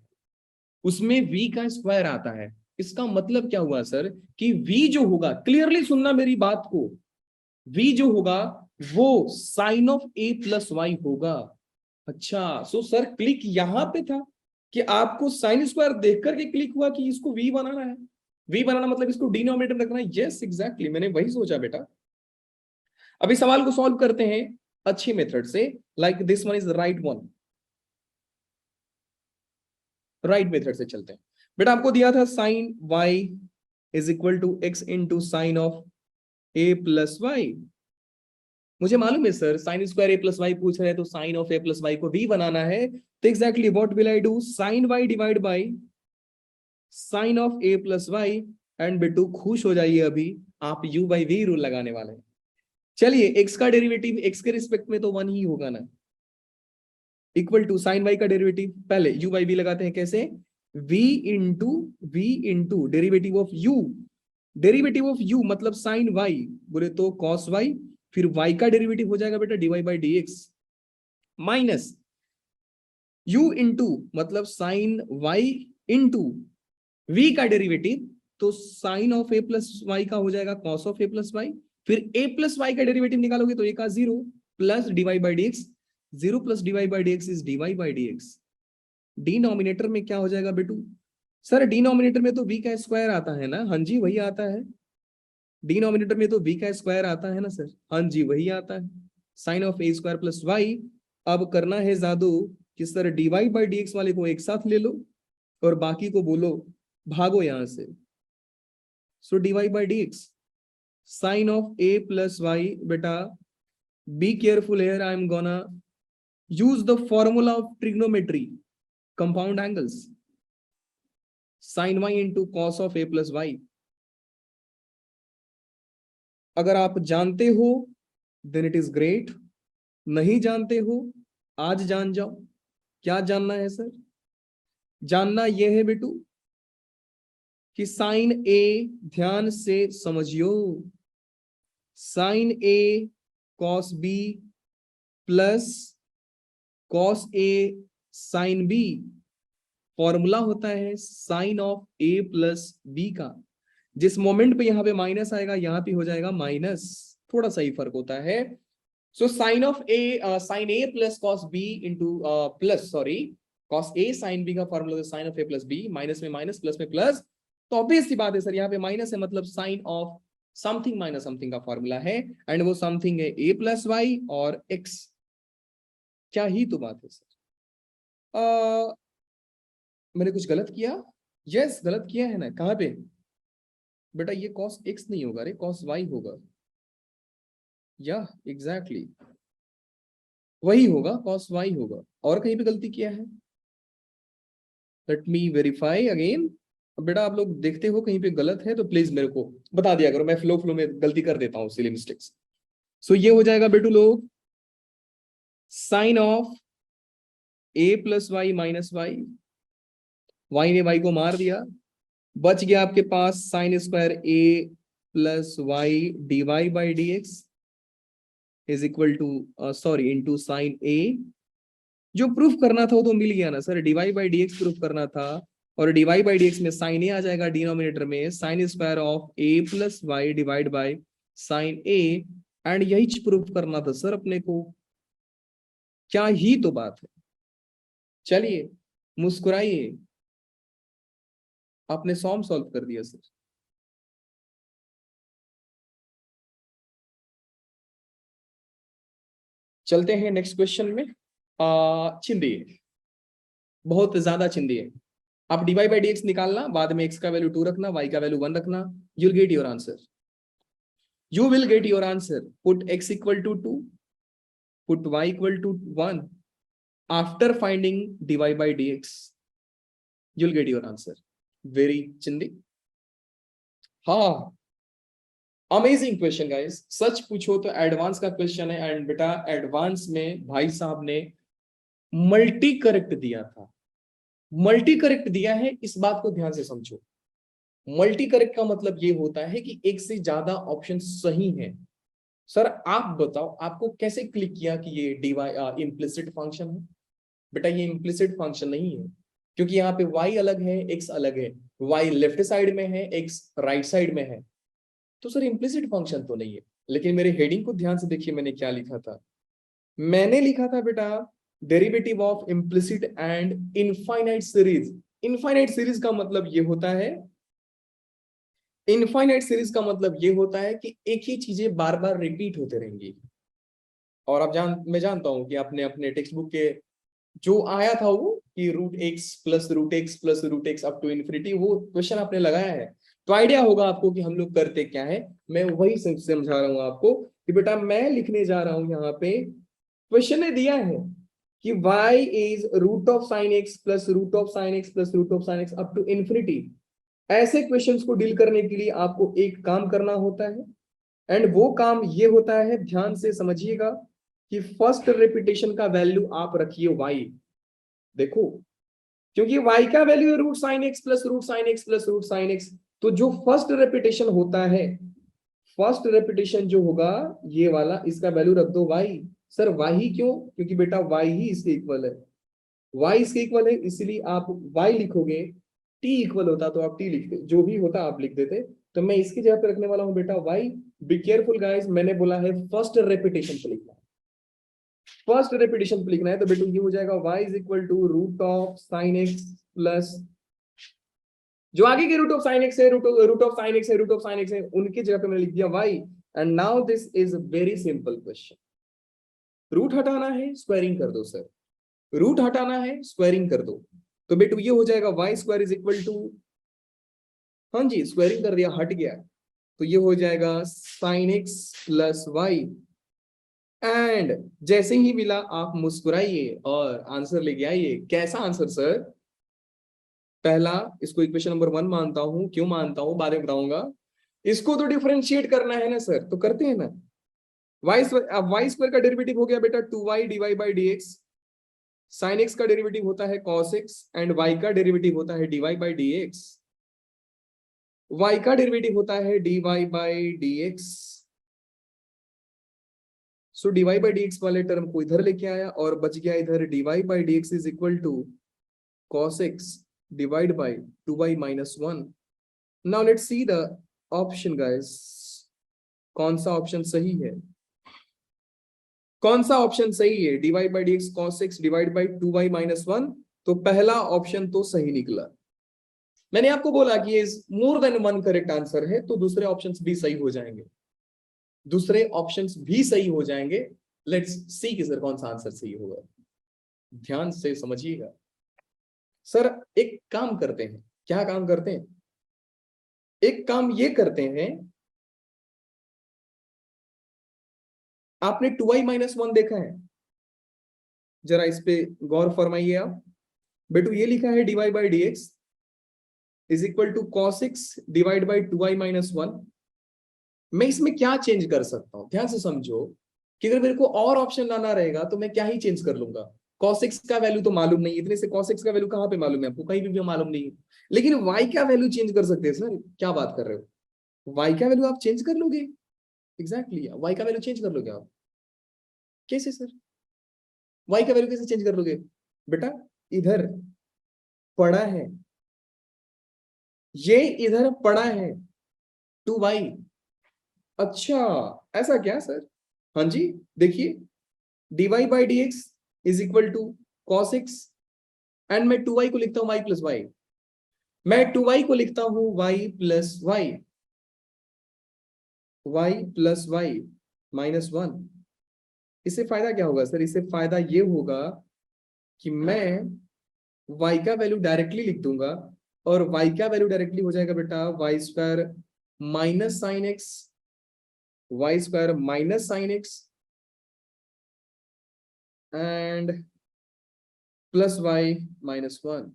उसमें v का स्क्वायर आता है। इसका मतलब क्या हुआ सर कि v जो होगा, क्लियरली सुनना मेरी बात को, v जो होगा वो sine of a plus y होगा। अच्छा, सो सर क्लिक यहां पे था कि आपको साइन स्क्वायर देख करके क्लिक हुआ कि इसको v बनाना है। v बनाना मतलब इसको डिनोमिनेटर रखना है। यस एग्जैक्टली, मैंने वही सोचा बेटा। अभी सवाल को सॉल्व करते हैं अच्छी मेथड से, like this one is the right one. Right method से चलते हैं बेटा। आपको दिया था sine y is equal to x into sine of a plus y. मुझे मालूम है sir sine square a plus y पूछ रहे हैं, तो sine of a plus y को v बनाना है। तो exactly what will I do, sine y divide by sine of a plus y. And बेटू खुश हो जाइए, अभी आप u बाई वी रूल लगाने वाले हैं। चलिए, x का डेरिवेटिव x के रिस्पेक्ट में तो वन ही होगा ना, इक्वल टू साइन y का डेरिवेटिव पहले u बाई वी लगाते हैं। कैसे? v into derivative of u। Derivative of u मतलब साइन y, बोले तो कॉस y, फिर y का डेरिवेटिव हो जाएगा बेटा dy by D x, minus u into मतलब साइन y इंटू v का डेरिवेटिव, तो sine of a plus y का हो जाएगा cos of a plus y, फिर a प्लस वाई का डेरिवेटिव निकालोगे तो a का zero, plus dy by D x, zero plus dy by D x is dy by D x. Denominator में क्या हो जाएगा बेटू? सर डिनोमिनेटर में तो v का स्क्वायर आता है ना। हाँ जी वही आता है। डिनोमिनेटर में तो v का स्क्वायर आता है ना सर। हाँ जी वही आता है, sine of a square plus y. अब करना है जादू कि sir dy by D x वाले को एक साथ ले लो और बाकी को बोलो भागो यहां से। So dy by D x sine of a plus y, बेटा be careful here, I am gonna use the formula of trigonometry, compound angles, sine y into cos of a plus y. अगर आप जानते हो then it is great, नहीं जानते हो आज जान जाओ। क्या जानना है सर? जानना यह है बेटू कि साइन ए, ध्यान से समझियो, sine a cos b plus cos a sine b, formula होता है sine of a plus b का। जिस मोमेंट पे यहां पे माइनस आएगा यहां पे हो जाएगा माइनस, थोड़ा सा ही फर्क होता है। So sine of a, sine a plus cos b into plus sorry cos a sine b का formula sine of a plus b, minus में माइनस प्लस में प्लस। तो ऑब्वियस सी बात है सर, यहाँ पे माइनस है मतलब sine of something minus something का फॉर्मूला है, एंड वो समथिंग है ए प्लस वाई और एक्स। क्या ही तो बात है सर। मैंने कुछ गलत किया? यस गलत किया है ना। कहाँ पे बेटा? ये कॉस एक्स नहीं होगा रे, कॉस वाई होगा। या एग्जैक्टली वही होगा, कॉस वाई होगा। और कहीं पे गलती किया है? Let me verify again. बेटा आप लोग देखते हो कहीं पे गलत है तो प्लीज मेरे को बता दिया करो, मैं फ्लो में गलती कर देता हूँ, सिली मिस्टेक्स। सो ये हो जाएगा बेटू लोग sine of a plus y minus y, y ने वाई को मार दिया, बच गया आपके पास sine square a plus y d Y by D x is equal to sorry into sine a. जो प्रूफ करना था वो तो मिल गया ना sir, dy by D x proof करना था, और डीवाई बाई डी एक्स में साइन ए आ जाएगा डिनोमिनेटर में, sine square of a plus y divide by sine a, and यही प्रूफ करना था सर अपने को। क्या ही तो बात है। चलिए मुस्कुराइए, आपने सॉल्व कर दिया सर। चलते हैं नेक्स्ट क्वेश्चन में। चिंदिए, बहुत ज्यादा चिंदिए। आप d Y by D x निकालना, बाद में एक्स का वैल्यू 2 रखना, वाई का वैल्यू 1 रखना, you will get your answer. You will get your answer. Put x equal to 2, put y equal to 1 after finding dy by dx, you'll get your answer. Very चिंदी। हाँ, amazing question guys, सच पूछो तो advance का question है, and बेटा advance में भाई साहब ने मल्टी करेक्ट दिया था। मल्टी करेक्ट दिया है, इस बात को ध्यान से समझो। मल्टी करेक्ट का मतलब ये होता है कि एक से ज्यादा ऑप्शन सही है। सर आप बताओ, आपको कैसे क्लिक किया कि ये dy इम्प्लिसिट फंक्शन है? बेटा ये इम्प्लिसिट फंक्शन नहीं है, क्योंकि यहाँ पे y अलग है, x अलग है, y लेफ्ट साइड में है, x राइट साइड में है, तो सर इम्प्लिसिट फंक्शन तो नहीं है। लेकिन मेरे हेडिंग को ध्यान से देखिए, मैंने क्या लिखा था। मैंने लिखा था बेटा derivative of implicit and infinite series. Infinite series का मतलब ये होता है, इनफाइनाइट सीरीज का मतलब ये होता है कि एक ही चीजें बार बार रिपीट होते रहेंगी। और मैं जानता हूं कि आपने अपने टेक्स्ट बुक के जो आया था वो कि √x+√x+√x अप टू इन्फिनिटी, वो क्वेश्चन आपने लगाया है, तो आइडिया होगा आपको कि हम लोग करते क्या है। मैं वही समझा रहा हूं आपको कि बेटा मैं लिखने जा रहा हूं यहाँ पे, क्वेश्चन ने दिया है कि y is √sin x+√sin x+√sin x up to infinity. ऐसे क्वेश्चंस को डील करने के लिए आपको एक काम करना होता है, एंड वो काम ये होता है, ध्यान से समझिएगा, कि फर्स्ट रेपिटेशन का वैल्यू आप रखिए y। देखो, क्योंकि y का वैल्यू है √sin x+√sin x+√sin x, तो जो फर्स्ट रेपिटेशन होता है, फर्स्ट रेपिटेशन जो होगा ये वाला, इसका वैल्यू रख दो y। सर y ही क्यों? क्योंकि बेटा y ही इसके इक्वल है, y इसके इक्वल है, इसलिए आप y लिखोगे। t इक्वल होता तो आप t लिखते, जो भी होता आप लिख देते, तो मैं इसकी जगह पे रखने वाला हूं बेटा y। बी केयरफुल गाइस, मैंने बोला है फर्स्ट रेपिटेशन पे लिखना है, फर्स्ट रेपिटेशन पे लिखना है, तो बेटा ये हो जाएगा y is equal to √sin x plus जो आगे के √sin x है, √sin x है, √sin x है, उनकी जगह पे मैंने लिख दिया y। And now this is very simple question. Root हटाना है, स्क्वायरिंग कर दो सर, रूट हटाना है, स्क्वायरिंग कर दो, तो बेटू ये हो जाएगा y² इज इक्वल टू, हाँ जी स्क्वायरिंग कर दिया, हट गया, तो ये हो जाएगा sin x plus y. And जैसे ही मिला आप मुस्कुराइए और आंसर लेके आइए। कैसा आंसर सर? पहला, इसको इक्वेशन नंबर 1 मानता हूं, क्यों मानता हूं बाद में बताऊंगा। इसको तो डिफरेंशिएट करना है ना सर, तो करते हैं ना। y² का डेरिवेटिव हो गया बेटा 2y dy by D x, sine x का डेरिवेटिव होता है cos x, एंड y का डेरिवेटिव होता है dy by D x. y का डेरिवेटिव होता है dy by D x, so dy by D x वाले टर्म को इधर लेके आया, और बच गया इधर dy by D x is equal to cos x divide by 2y minus 1। Now let's see the option guys, कौन सा ऑप्शन सही है, कौन सा ऑप्शन सही है? dy by D x cos x divide by 2y minus 1, तो पहला ऑप्शन तो सही निकला। मैंने आपको बोला कि ये मोर देन 1 करेक्ट आंसर है, तो दूसरे ऑप्शंस भी सही हो जाएंगे, दूसरे ऑप्शंस भी सही हो जाएंगे। लेट्स सी कि सर कौन सा आंसर सही होगा, ध्यान से समझिएगा। सर एक काम करते हैं, क्या काम करते हैं? एक काम ये करते हैं, आपने 2y माइनस 1 देखा है? जरा इस पे गौर फरमाइए आप। बेटू ये लिखा है dy by D x is equal to cos x divide by 2y minus 1। मैं इसमें क्या चेंज कर सकता हूं? ध्यान से समझो कि अगर मेरे को और ऑप्शन लाना रहेगा तो मैं क्या ही चेंज कर लूंगा। cos x का वैल्यू तो मालूम नहीं, इतने से cos x का वैल्यू कहाँ पे मालूम है आपको? कहीं भी मालूम नहीं है। लेकिन y का वैल्यू चेंज कर सकते हैं सर, क्या बात कर रहे हो? y का वैल्यू आप चेंज कर लोगे, एग्जैक्टली y का वैल्यू चेंज कर लोगे आप। कैसे सर? y का वैल्यू कैसे चेंज कर लोगे बेटा? इधर पड़ा है, ये इधर पड़ा है 2y। अच्छा, ऐसा क्या सर? हाँ जी, देखिए dy by D x is equal to cos x, and मैं 2y को लिखता हूं y प्लस वाई, मैं 2y को लिखता हूं y plus y, y plus y minus 1। इससे फायदा क्या होगा सर? इससे फायदा ये होगा कि मैं y का वैल्यू डायरेक्टली लिख दूंगा, और y का वैल्यू डायरेक्टली हो जाएगा बेटा y square minus sine x, y square minus sine x and plus y minus 1।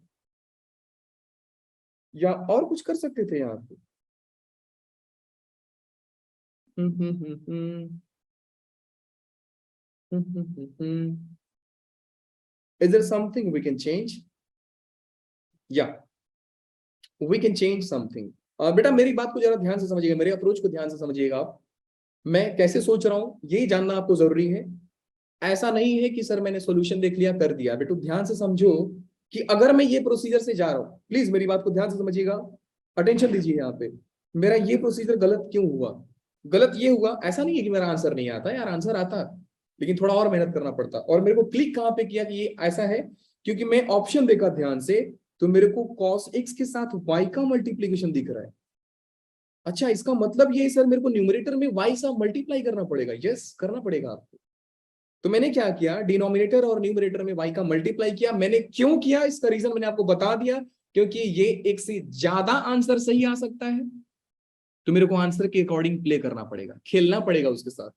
या और कुछ कर सकते थे यहाँ पे। Is there something we can change? Yeah, we can change something. बेटा मेरी बात को जरा ध्यान से समझिएगा, मेरे अप्रोच को ध्यान से समझिएगा आप। मैं कैसे सोच रहा हूँ यही जानना आपको जरूरी है। ऐसा नहीं है कि सर मैंने सॉल्यूशन देख लिया कर दिया। बेटू ध्यान से समझो कि अगर मैं ये प्रोसीजर से जा रहा हूँ, प्लीज मेरी बात को ध्यान से समझिएगा, अटेंशन दीजिए यहाँ पे। मेरा ये प्रोसीजर गलत क्यों हुआ? गलत ये हुआ, ऐसा नहीं है कि मेरा आंसर नहीं आता यार, आंसर आता, लेकिन थोड़ा और मेहनत करना पड़ता। और मेरे को क्लिक कहाँ पे किया कि ये ऐसा है, क्योंकि मैं ऑप्शन देखा ध्यान से, तो मेरे को cos x के साथ y का मल्टीप्लीकेशन दिख रहा है। अच्छा, इसका मतलब ये सर मेरे को न्यूमरेटर में y सा मल्टीप्लाई करना पड़ेगा। यस, करना पड़ेगा आपको। तो मैंने क्या किया, डिनोमिनेटर और न्यूमरेटर में y का मल्टीप्लाई किया। मैंने क्यों किया इसका रीजन मैंने आपको बता दिया, क्योंकि ये एक से ज्यादा आंसर सही आ सकता है, तो मेरे को आंसर के अकॉर्डिंग प्ले करना पड़ेगा, खेलना पड़ेगा उसके साथ।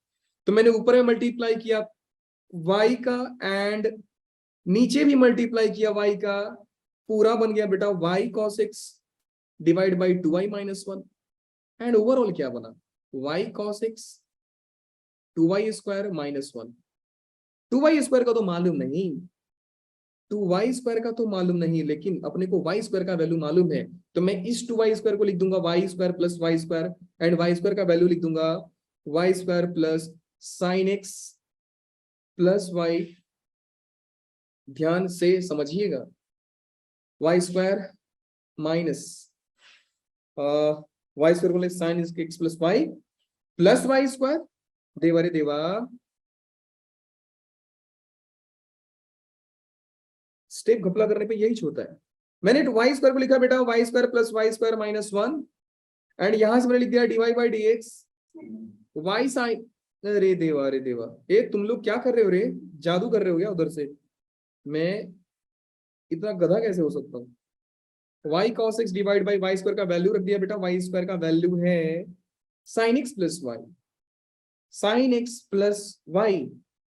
तो मैंने ऊपर में मल्टीप्लाई किया y का, एंड नीचे भी मल्टीप्लाई किया y का, पूरा बन गया बेटा y cos x divide by 2y minus 1। And overall क्या बना, y cos x 2y square minus 1। 2y square का तो मालूम नहीं, 2y स्क्वायर का तो मालूम नहीं, लेकिन अपने को y स्क्वायर का वैल्यू मालूम है। तो मैं इस 2y स्क्वायर को लिख दूंगा y square plus y square, and y square का वैल्यू लिख दूंगा y square plus sine x plus y. ध्यान से समझिएगा, y square minus y square को sine x plus y plus y square. देवा रे देवा, स्टेप घपला करने पे यही होता है। मैंने वाई स्क्वायर को लिखा बेटा y square plus y square minus 1, and यहां से मैंने लिख दिया d by D x y sine. अरे देवा रे देवा, ये तुम लोग क्या कर रहे हो रे? जादू कर रहे हो क्या उधर से? मैं इतना गधा कैसे हो सकता हूँ? y cos x divide by y square का वैल्यू रख दिया बेटा, वाई स्क्वायर का वैल्यू है sine x plus y, sine x plus y,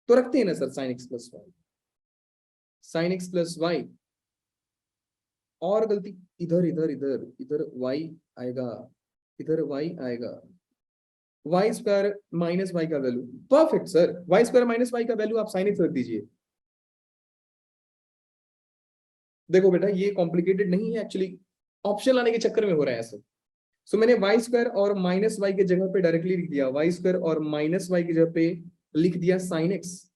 तो रखते हैं ना sir sine x plus y, sine x plus y. और गलती, इधर इधर इधर इधर y आएगा, इधर y आएगा, वाई स्क्वायर माइनस वाई का value. Perfect sir, y square minus Y का वैल्यू आप साइन एक्स रख दीजिए। देखो बेटा ये कॉम्प्लिकेटेड नहीं है एक्चुअली, ऑप्शन लाने के चक्कर में हो रहा है ऐसा। सो मैंने वाई स्क्वायर और माइनस वाई के जगह पे डायरेक्टली लिख दिया, वाई स्क्वायर और माइनस वाई की जगह पे लिख दिया साइन एक्स।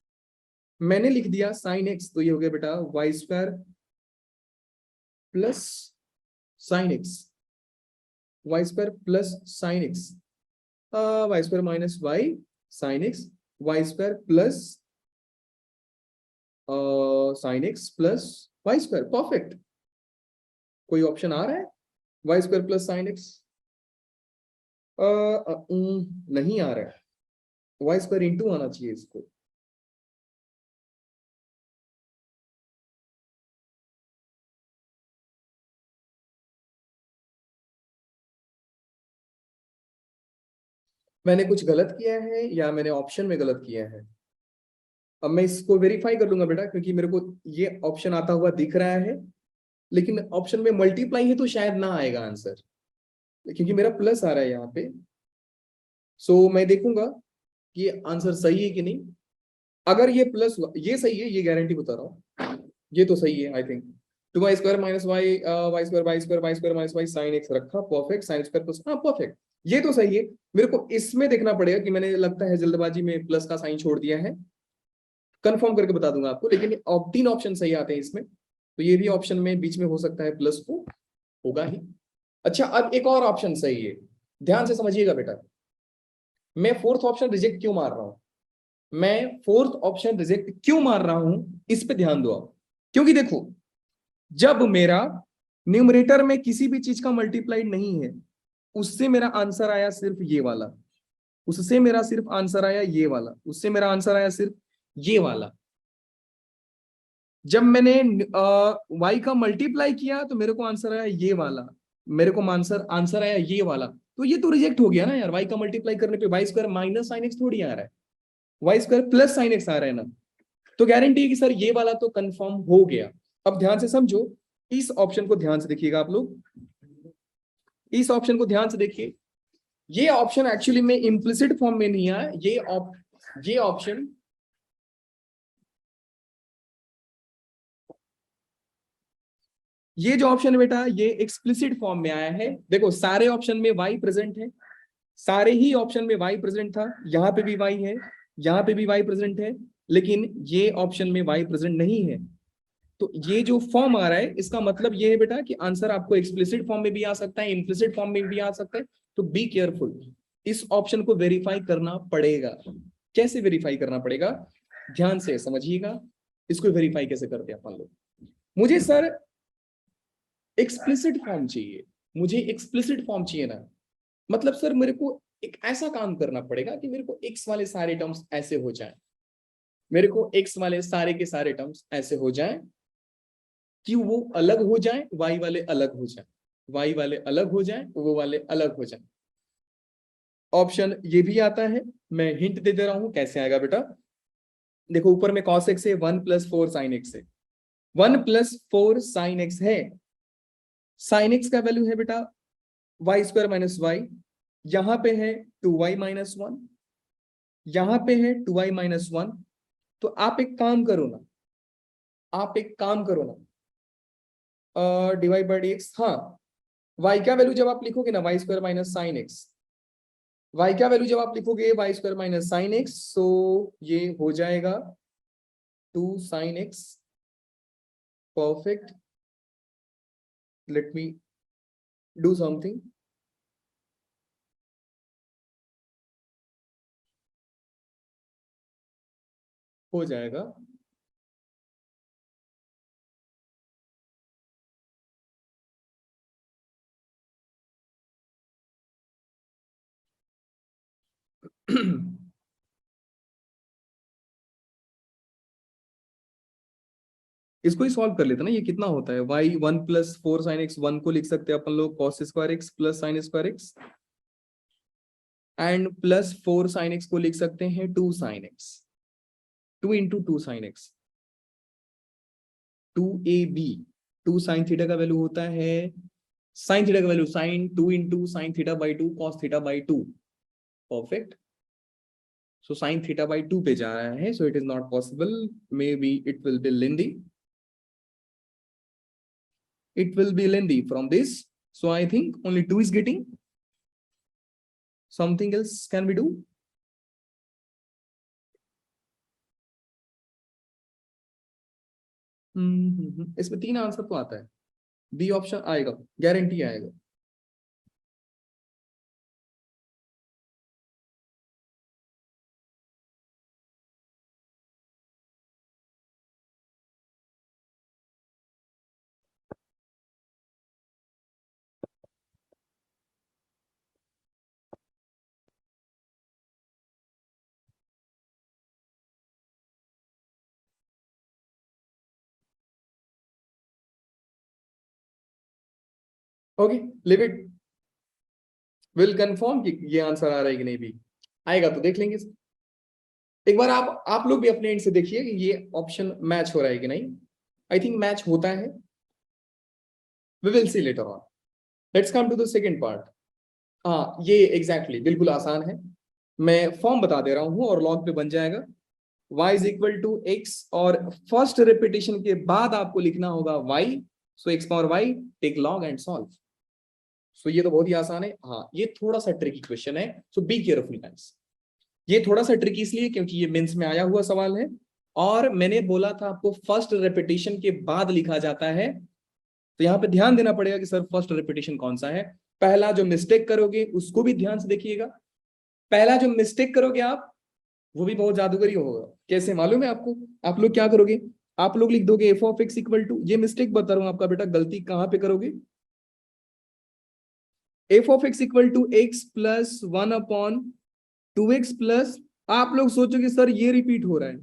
मैंने लिख दिया साइन एक्स, तो ये हो गया बेटा y square plus sine x, y square plus sine x, y square minus y sine x, y square plus sine x plus y square. Perfect. कोई ऑप्शन आ रहा है y square plus sine x? नहीं आ रहा है, y square into आना चाहिए इसको। मैंने कुछ गलत किया है या मैंने ऑप्शन में गलत किया है? अब मैं इसको वेरीफाई कर लूंगा बेटा, क्योंकि मेरे को ये ऑप्शन आता हुआ दिख रहा है, लेकिन ऑप्शन में मल्टीप्लाई है तो शायद ना आएगा आंसर, क्योंकि मेरा प्लस आ रहा है यहाँ पे। सो मैं देखूंगा कि आंसर सही है कि नहीं। अगर ये प्लस ये सही है, ये गारंटी बता रहा हूँ, ये तो सही है I think. 2y² minus y y square minus y sine x रखा, परफेक्ट, साइन स्क्वायर प्लस, हाँ परफेक्ट, ये तो सही है। मेरे को इसमें देखना पड़ेगा कि मैंने लगता है जल्दबाजी में प्लस का साइन छोड़ दिया है, कंफर्म करके बता दूंगा आपको, लेकिन 3 ऑप्शन सही आते हैं इसमें, तो ये भी ऑप्शन में बीच में हो सकता है प्लस को, होगा ही। अच्छा अब एक और ऑप्शन सही है, ध्यान से समझिएगा बेटा, मैं फोर्थ ऑप्शन रिजेक्ट क्यों मार रहा हूं, मैं फोर्थ ऑप्शन रिजेक्ट क्यों मार रहा हूं, इस पे ध्यान दो आप। क्योंकि देखो, जब मेरा न्यूमरेटर में किसी भी चीज का मल्टीप्लाइड नहीं है, उससे मेरा आंसर आया सिर्फ ये वाला, उससे मेरा सिर्फ आंसर आया ये वाला, उससे मेरा आंसर आया सिर्फ ये वाला। जब मैंने y का मल्टीप्लाई किया तो मेरे को आंसर आया ये वाला, मेरे को आंसर आंसर आया ये वाला, तो ये तो रिजेक्ट हो गया ना यार, y का मल्टीप्लाई करने पे y square minus sine x थोड़ी आ रहा है, y square plus sine x आ रहा है ना। तो गारंटी है कि सर ये वाला तो कंफर्म हो गया। अब ध्यान से समझो, इस ऑप्शन को ध्यान से देखिएगा आप लोग, इस ऑप्शन को ध्यान से देखिए, ये ऑप्शन एक्चुअली में इम्प्लिसिट फॉर्म में नहीं आया, ये ऑप्शन ये जो ऑप्शन है बेटा, ये एक्सप्लिसिट फॉर्म में आया है। देखो सारे ऑप्शन में y प्रेजेंट है, सारे ही ऑप्शन में y प्रेजेंट था, यहाँ पे भी y है, यहाँ पे भी y प्रेजेंट है, लेकिन ये ऑप्शन में y प्रेजेंट नहीं है। तो ये जो फॉर्म आ रहा है, इसका मतलब ये है बेटा कि आंसर आपको एक्सप्लिसिट फॉर्म में भी आ सकता है, इम्प्लिसिट फॉर्म में भी आ सकता है। तो बी केयरफुल, इस ऑप्शन को वेरीफाई करना पड़ेगा। कैसे वेरीफाई करना पड़ेगा, ध्यान से समझिएगा, इसको वेरीफाई कैसे करते हैं अपन लोग। मुझे सर एक्सप्लिसिट फॉर्म चाहिए, मुझे एक्सप्लिसिट फॉर्म चाहिए ना, मतलब सर मेरे को एक ऐसा काम करना पड़ेगा कि मेरे को एक्स वाले सारे टर्म्स ऐसे हो जाएं, मेरे को एक्स वाले सारे के सारे टर्म्स ऐसे हो जाएं कि वो अलग हो जाएं, वाई वाले अलग हो जाएं, वाई वाले अलग हो जाएं, वो वाले अलग हो जाएं। ऑप्शन ये भी आता है, मैं हिंट दे दे रहा हूं कैसे आएगा बेटा। देखो ऊपर में cos x है, 1+4 sin x है, 1+4 sin x है, sin x का वैल्यू है बेटा y² माइनस वाई, यहां पे है 2y माइनस 1, यहां पे है 2y माइनस 1। तो आप एक काम करो ना, आप एक काम करो ना, डिवाइड बाई एक्स, हाँ y का वैल्यू जब आप लिखोगे ना y² minus sine x, y का वैल्यू जब आप लिखोगे y² माइनस साइन एक्स, तो ये हो जाएगा 2 sin x, perfect. Let me do something, हो जाएगा इसको ही सॉल्व कर लेते ना, ये कितना होता है y 1+4 sin x, 1 को लिख सकते हैं अपन लोग cos² x plus sin² x, and +4 sin x को लिख सकते हैं 2 sin x, 2 into 2 sin x, 2ab, 2 sin theta का वैल्यू होता है, sin थीटा का value sin 2 into sin theta by 2 cos theta by 2, perfect. So sin theta by 2 पे जा रहा है, so it is not possible, may be it will be lengthy, it will be lengthy from this, so I think only 2 is getting, something else can we do? इसमें 3 answer तो आता है, B option आएगा, guarantee आएगा। Okay, live it, will confirm कि ये answer आ रहा है कि नहीं, भी आएगा तो देख लेंगे। एक बार आप लोग भी अपने एंड से देखिए कि ये ऑप्शन मैच हो रहा है कि नहीं, आई थिंक मैच होता है, we will see later on. Let's come to the second part. हाँ ये एग्जैक्टली बिल्कुल आसान है, मैं फॉर्म बता दे रहा हूँ और लॉग पे बन जाएगा। y is equal to x और फर्स्ट रिपीटेशन के बाद आपको लिखना होगा y, so x power y, take log and solve. So ये तो बहुत ही आसान है। हाँ, ये थोड़ा सा ट्रिकी क्वेश्चन है, सो बी केयरफुल गाइस। ये थोड़ा सा ट्रिकी इसलिए क्योंकि ये मेंस में आया हुआ सवाल है, और मैंने बोला था आपको फर्स्ट रेपिटेशन के बाद लिखा जाता है, तो यहाँ पे ध्यान देना पड़ेगा कि सर फर्स्ट रेपिटेशन कौन सा है। पहला जो मिस्टेक करोगे उसको भी ध्यान से देखिएगा। पहला जो मिस्टेक करोगे आप, वो भी बहुत जादूगरी होगा। कैसे मालूम है आपको? आप लोग क्या करोगे, आप लोग लिख दोगे f of x equal to, ये मिस्टेक बता रहा हूं आपका बेटा, गलती कहां पे करोगे, f of x equal to x plus 1/2x plus, आप लोग सोचोगे सर ये रिपीट हो रहा है,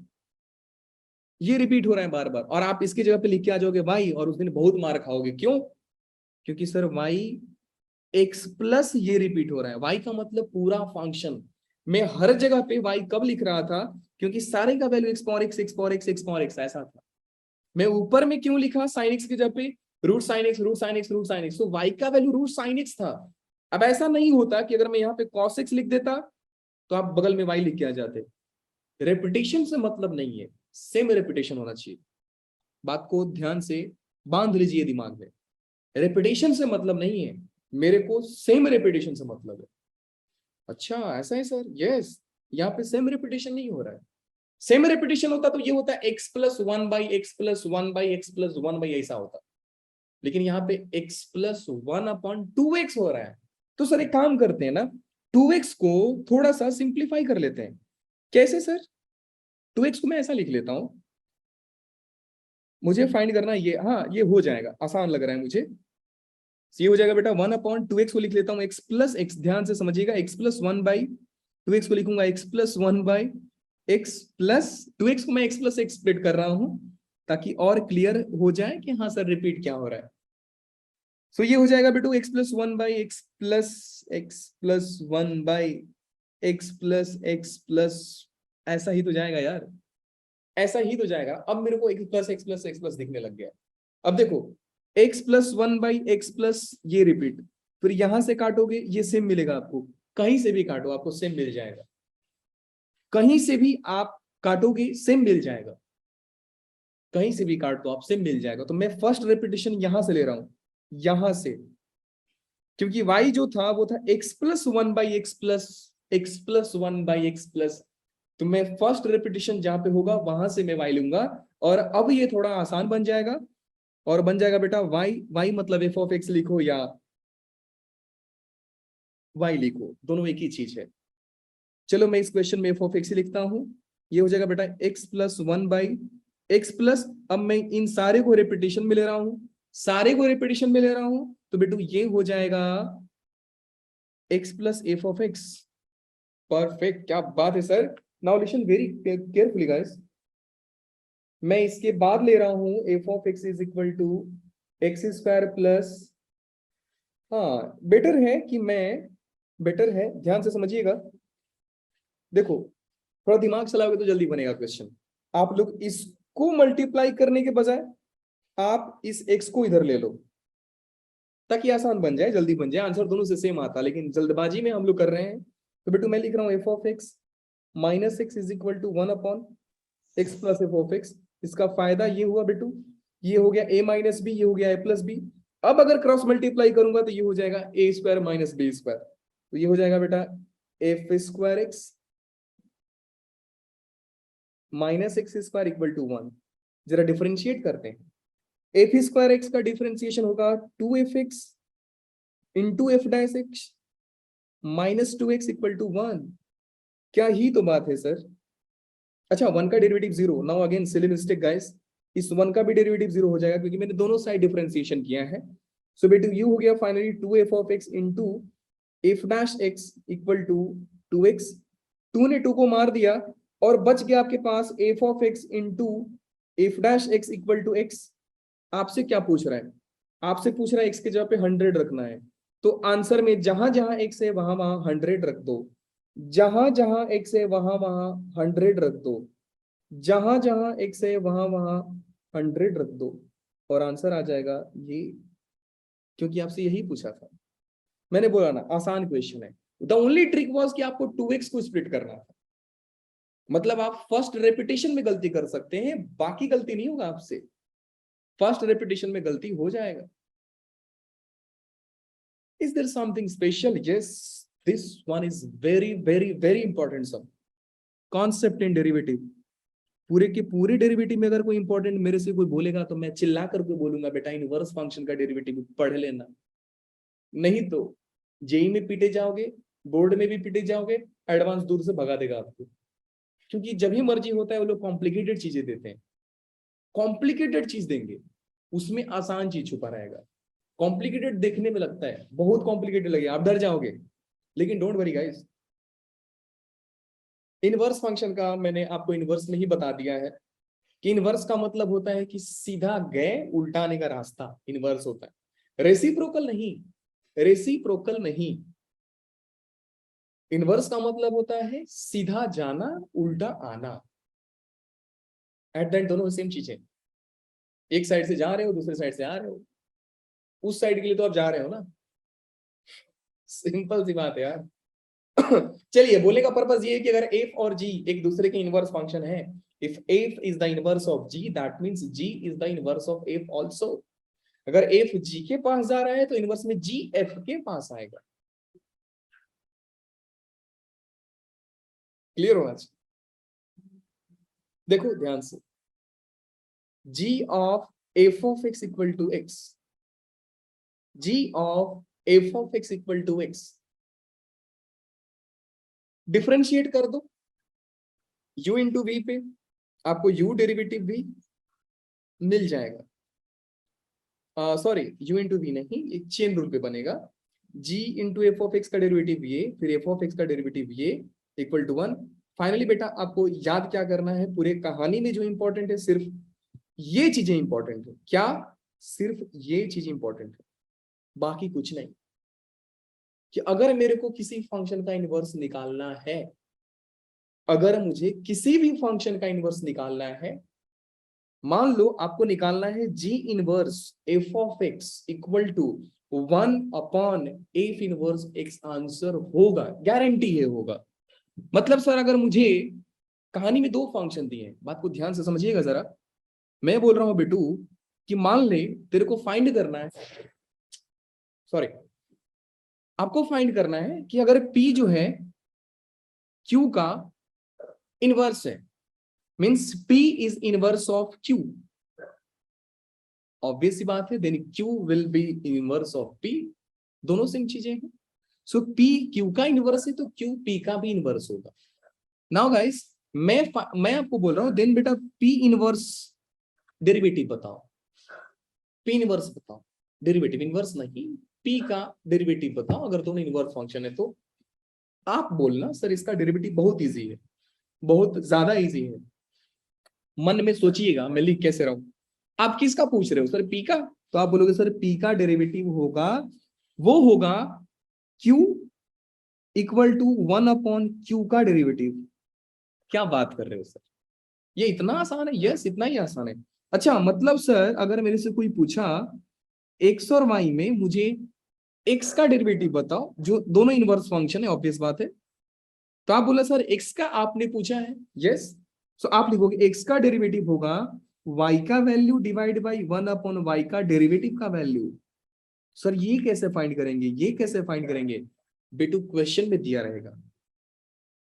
ये रिपीट हो रहा है बार बार, और आप इसकी जगह पे लिख के आ जाओगे y, और उस दिन बहुत मार खाओगे। क्यों? क्योंकि सर y x प्लस ये रिपीट हो रहा है, y का मतलब पूरा फंक्शन। मैं हर जगह पे y कब लिख रहा था, क्योंकि सारे का value x power x, x power x, x power x ऐसा था। मैं ऊपर में क्यों लिखा साइन x की जगह पे root sine x, root sine x, root sine x, तो y का वैल्यू रूट साइन x था। अब ऐसा नहीं होता कि अगर मैं यहाँ पे cos x लिख देता तो आप बगल में y लिख के आ जाते। रेपिटेशन से मतलब नहीं है, सेम रेपिटेशन होना चाहिए। बात को ध्यान से बांध लीजिए दिमाग में, रेपिटेशन से मतलब नहीं है, मेरे को सेम रेपिटेशन से मतलब है। अच्छा ऐसा है सर, यस, यहाँ पे सेम रेपिटेशन नहीं हो रहा है। सेम रेपिटेशन होता तो ये होता है x प्लस 1/x+1/x+1 ऐसा होता, लेकिन यहाँ पे x+1/2x हो रहा है। तो सर एक काम करते हैं ना, 2x को थोड़ा सा सिंप्लीफाई कर लेते हैं। कैसे सर? 2x को मैं ऐसा लिख लेता हूं, मुझे फाइंड करना ये, हाँ ये हो जाएगा, आसान लग रहा है मुझे। ये हो जाएगा बेटा 1/2x को लिख लेता हूँ x प्लस x, ध्यान से समझिएगा, x+1/2x को लिखूंगा x+1/x+2x को मैं x+x स्प्लिट कर रहा हूं ताकि और क्लियर हो जाए कि हाँ सर रिपीट क्या हो रहा है। सो ये हो जाएगा बेटू x+1/x+1/x+x+, ऐसा ही तो जाएगा यार, ऐसा ही तो जाएगा। अब मेरे को x+x+x+ दिखने लग गया। अब देखो x+1/x+ ये रिपीट, फिर यहां से काटोगे ये सेम मिलेगा आपको, कहीं से भी काटो आपको सेम मिल जाएगा, कहीं से भी आप काटोगे सेम मिल जाएगा, कहीं से भी काट दो आप सेम मिल जाएगा। तो मैं फर्स्ट रेपिटेशन यहां से ले रहा हूं, यहां से, क्योंकि y जो था वो था x+1/x+, तो मैं फर्स्ट रेपिटेशन जहां पे होगा वहां से मैं y लूंगा। और अब ये थोड़ा आसान बन जाएगा, और बन जाएगा बेटा y मतलब एफ ऑफ एक्स लिखो या y लिखो, दोनों एक ही चीज है। चलो मैं इस क्वेश्चन में एफ ऑफ एक्स लिखता हूं, ये हो जाएगा बेटा x+1/x+, अब मैं इन सारे को रेपिटेशन में ले रहा हूं, सारे को रेपिटेशन में ले रहा हूं, तो बेटू ये हो जाएगा x+f(x). परफेक्ट, क्या बात है sir. Now listen very carefully guys, मैं इसके बाद ले रहा हूं f of x is equal to x² plus, हाँ बेटर है कि मैं, बेटर है ध्यान से समझिएगा। देखो थोड़ा दिमाग चलाओगे तो जल्दी बनेगा क्वेश्चन। आप लोग इसको मल्टीप्लाई करने के बजाय आप इस x को इधर ले लो, ताकि आसान बन जाए, जल्दी बन जाए, आंसर दोनों से सेम आता, लेकिन जल्दबाजी में हम लोग कर रहे हैं। तो बेटू मैं लिख रहा हूँ f of x minus x is equal to 1/x+f(x). इसका फायदा ये हुआ बेटू, ये हो गया a-b, ये हो गया a+b। अब अगर क्रॉस मल्टीप्लाई करूंगा तो ये हो जाएगा a² माइनस b², तो ये हो जाएगा बेटा f² minus x² equal to 1। जरा डिफरेंशिएट करते हैं, f² का डिफरेंशिएशन होगा 2f(x) into f' minus 2x equal to 1। क्या ही तो बात है सर। अच्छा 1 का derivative 0, now again silly mistake guys, इस 1 का भी डेरिवेटिव 0 हो जाएगा क्योंकि मैंने दोनों साइड डिफरेंशिएशन किया है। सो बेटू ये हो गया finally 2f of x into f' equal to 2x, 2 ने 2 को मार दिया और बच गया आपके पास f of x into f' equal to x। आपसे क्या पूछ रहा है? आपसे पूछ रहा है x की जगह पे 100 रखना है, तो आंसर में जहां जहां x है वहां वहां 100 रख दो, जहां जहां x है वहां वहां 100 रख दो, जहां जहां x है वहां वहां 100 रख दो, और आंसर आ जाएगा ये, क्योंकि आपसे यही पूछा था। मैंने बोला ना आसान क्वेश्चन है। द ओनली ट्रिक वाज कि आपको 2x को स्प्लिट करना था, मतलब आप फर्स्ट रेपिटेशन में गलती कर सकते हैं, बाकी गलती नहीं होगा आपसे, फर्स्ट रेपिटेशन में गलती हो जाएगा। Is there something special? Yes, this one is very very very important some concept in derivative. पूरे के पूरे डेरिवेटिव में अगर कोई इंपॉर्टेंट मेरे से कोई बोलेगा तो मैं चिल्ला करके बोलूंगा बेटा इनवर्स फंक्शन का डेरिवेटिव पढ़ लेना, नहीं तो जेई में पीटे जाओगे, बोर्ड में भी पीटे जाओगे, एडवांस दूर से भगा देगा आपको। क्योंकि जब ही मर्जी होता है वो लोग कॉम्प्लिकेटेड चीजें देते हैं, कॉम्प्लिकेटेड चीज देंगे, उसमें आसान चीज छुपा रहेगा। कॉम्प्लिकेटेड देखने में लगता है बहुत कॉम्प्लिकेटेड लगे, आप डर जाओगे, लेकिन don't worry guys. Inverse function का मैंने आपको इनवर्स में ही बता दिया है कि इनवर्स का मतलब होता है कि सीधा गए उल्टाने का रास्ता इनवर्स होता है, रेसिप्रोकल नहीं, रेसिप्रोकल नहीं। इनवर्स का मतलब होता है सीधा जाना उल्टा आना, एट द एंड दोनों सेम चीजें। एक साइड से जा रहे हो, दूसरे साइड से आ रहे हो, उस साइड के लिए तो आप जा रहे हो ना, सिंपल सी बात है यार। चलिए, बोलने का पर्पस ये है कि अगर f और g एक दूसरे के इनवर्स फंक्शन है, if f is the inverse of g that means g is the inverse of f also. अगर f g के पास जा रहा है तो इनवर्स में g f के पास आएगा। क्लियर होना चाहिए। देखो ध्यान से, g of f of x equal to x, g of f of x equal to x, differentiate कर दो u इंटू v पे, आपको u डेरिवेटिव भी मिल जाएगा। सॉरी, u इंटू वी नहीं, एक चेन रूल पे बनेगा, g into F of x का डेरिवेटिव ये, फिर एफ ऑफ एक्स का डेरिवेटिव ये इक्वल टू 1। फाइनली बेटा आपको याद क्या करना है, पूरे कहानी में जो इंपॉर्टेंट है सिर्फ ये चीजें इंपॉर्टेंट है। क्या? सिर्फ ये चीज इंपॉर्टेंट है, बाकी कुछ नहीं। कि अगर मेरे को किसी फंक्शन का इनवर्स निकालना है, अगर मुझे किसी भी फंक्शन का इनवर्स निकालना है, मान लो आपको निकालना है g inverse f of x equal to 1/f inverse x, answer होगा, गारंटी है होगा। मतलब सर अगर मुझे कहानी में दो फंक्शन दिए हैं, बात को ध्यान से समझिएगा जरा, मैं बोल रहा हूं बेटू कि मान ले तेरे को फाइंड करना है, सॉरी आपको फाइंड करना है कि अगर p जो है q का इनवर्स है, means p is inverse of q, obvious सी बात है, then q will be inverse of p, दोनों सेम चीजें हैं। सो p q का इनवर्स है तो q p का भी इनवर्स होगा। नाउ गाइस मैं आपको बोल रहा हूं देन बेटा p इनवर्स डेरिवेटिव बताओ, p इनवर्स बताओ, डेरिवेटिव इनवर्स नहीं, p का डेरिवेटिव बताओ अगर दोनों इनवर्स फंक्शन है तो। आप बोलना सर इसका डेरिवेटिव बहुत इजी है, बहुत ज्यादा इजी है। मन में सोचिएगा मैं लिख कैसे रहा हूं। आप किसका पूछ रहे हो सर? p का, तो आप बोलोगे सर p का डेरिवेटिव होगा, वो होगा q इक्वल टू 1/q का डेरिवेटिव। क्या बात कर रहे हो सर, ये इतना आसान है? यस, इतना ही आसान है। अच्छा मतलब सर अगर मेरे से कोई पूछा x और y में मुझे x का डेरिवेटिव बताओ, जो दोनों इनवर्स फंक्शन है, ऑब्वियस बात है, तो आप बोला सर x का आपने पूछा है, यस, सो आप लिखोगे x का डेरिवेटिव होगा y का वैल्यू डिवाइड बाई 1/y का डेरिवेटिव का वैल्यू। सर ये कैसे फाइंड करेंगे, ये कैसे फाइंड करेंगे? बेटू क्वेश्चन में दिया रहेगा,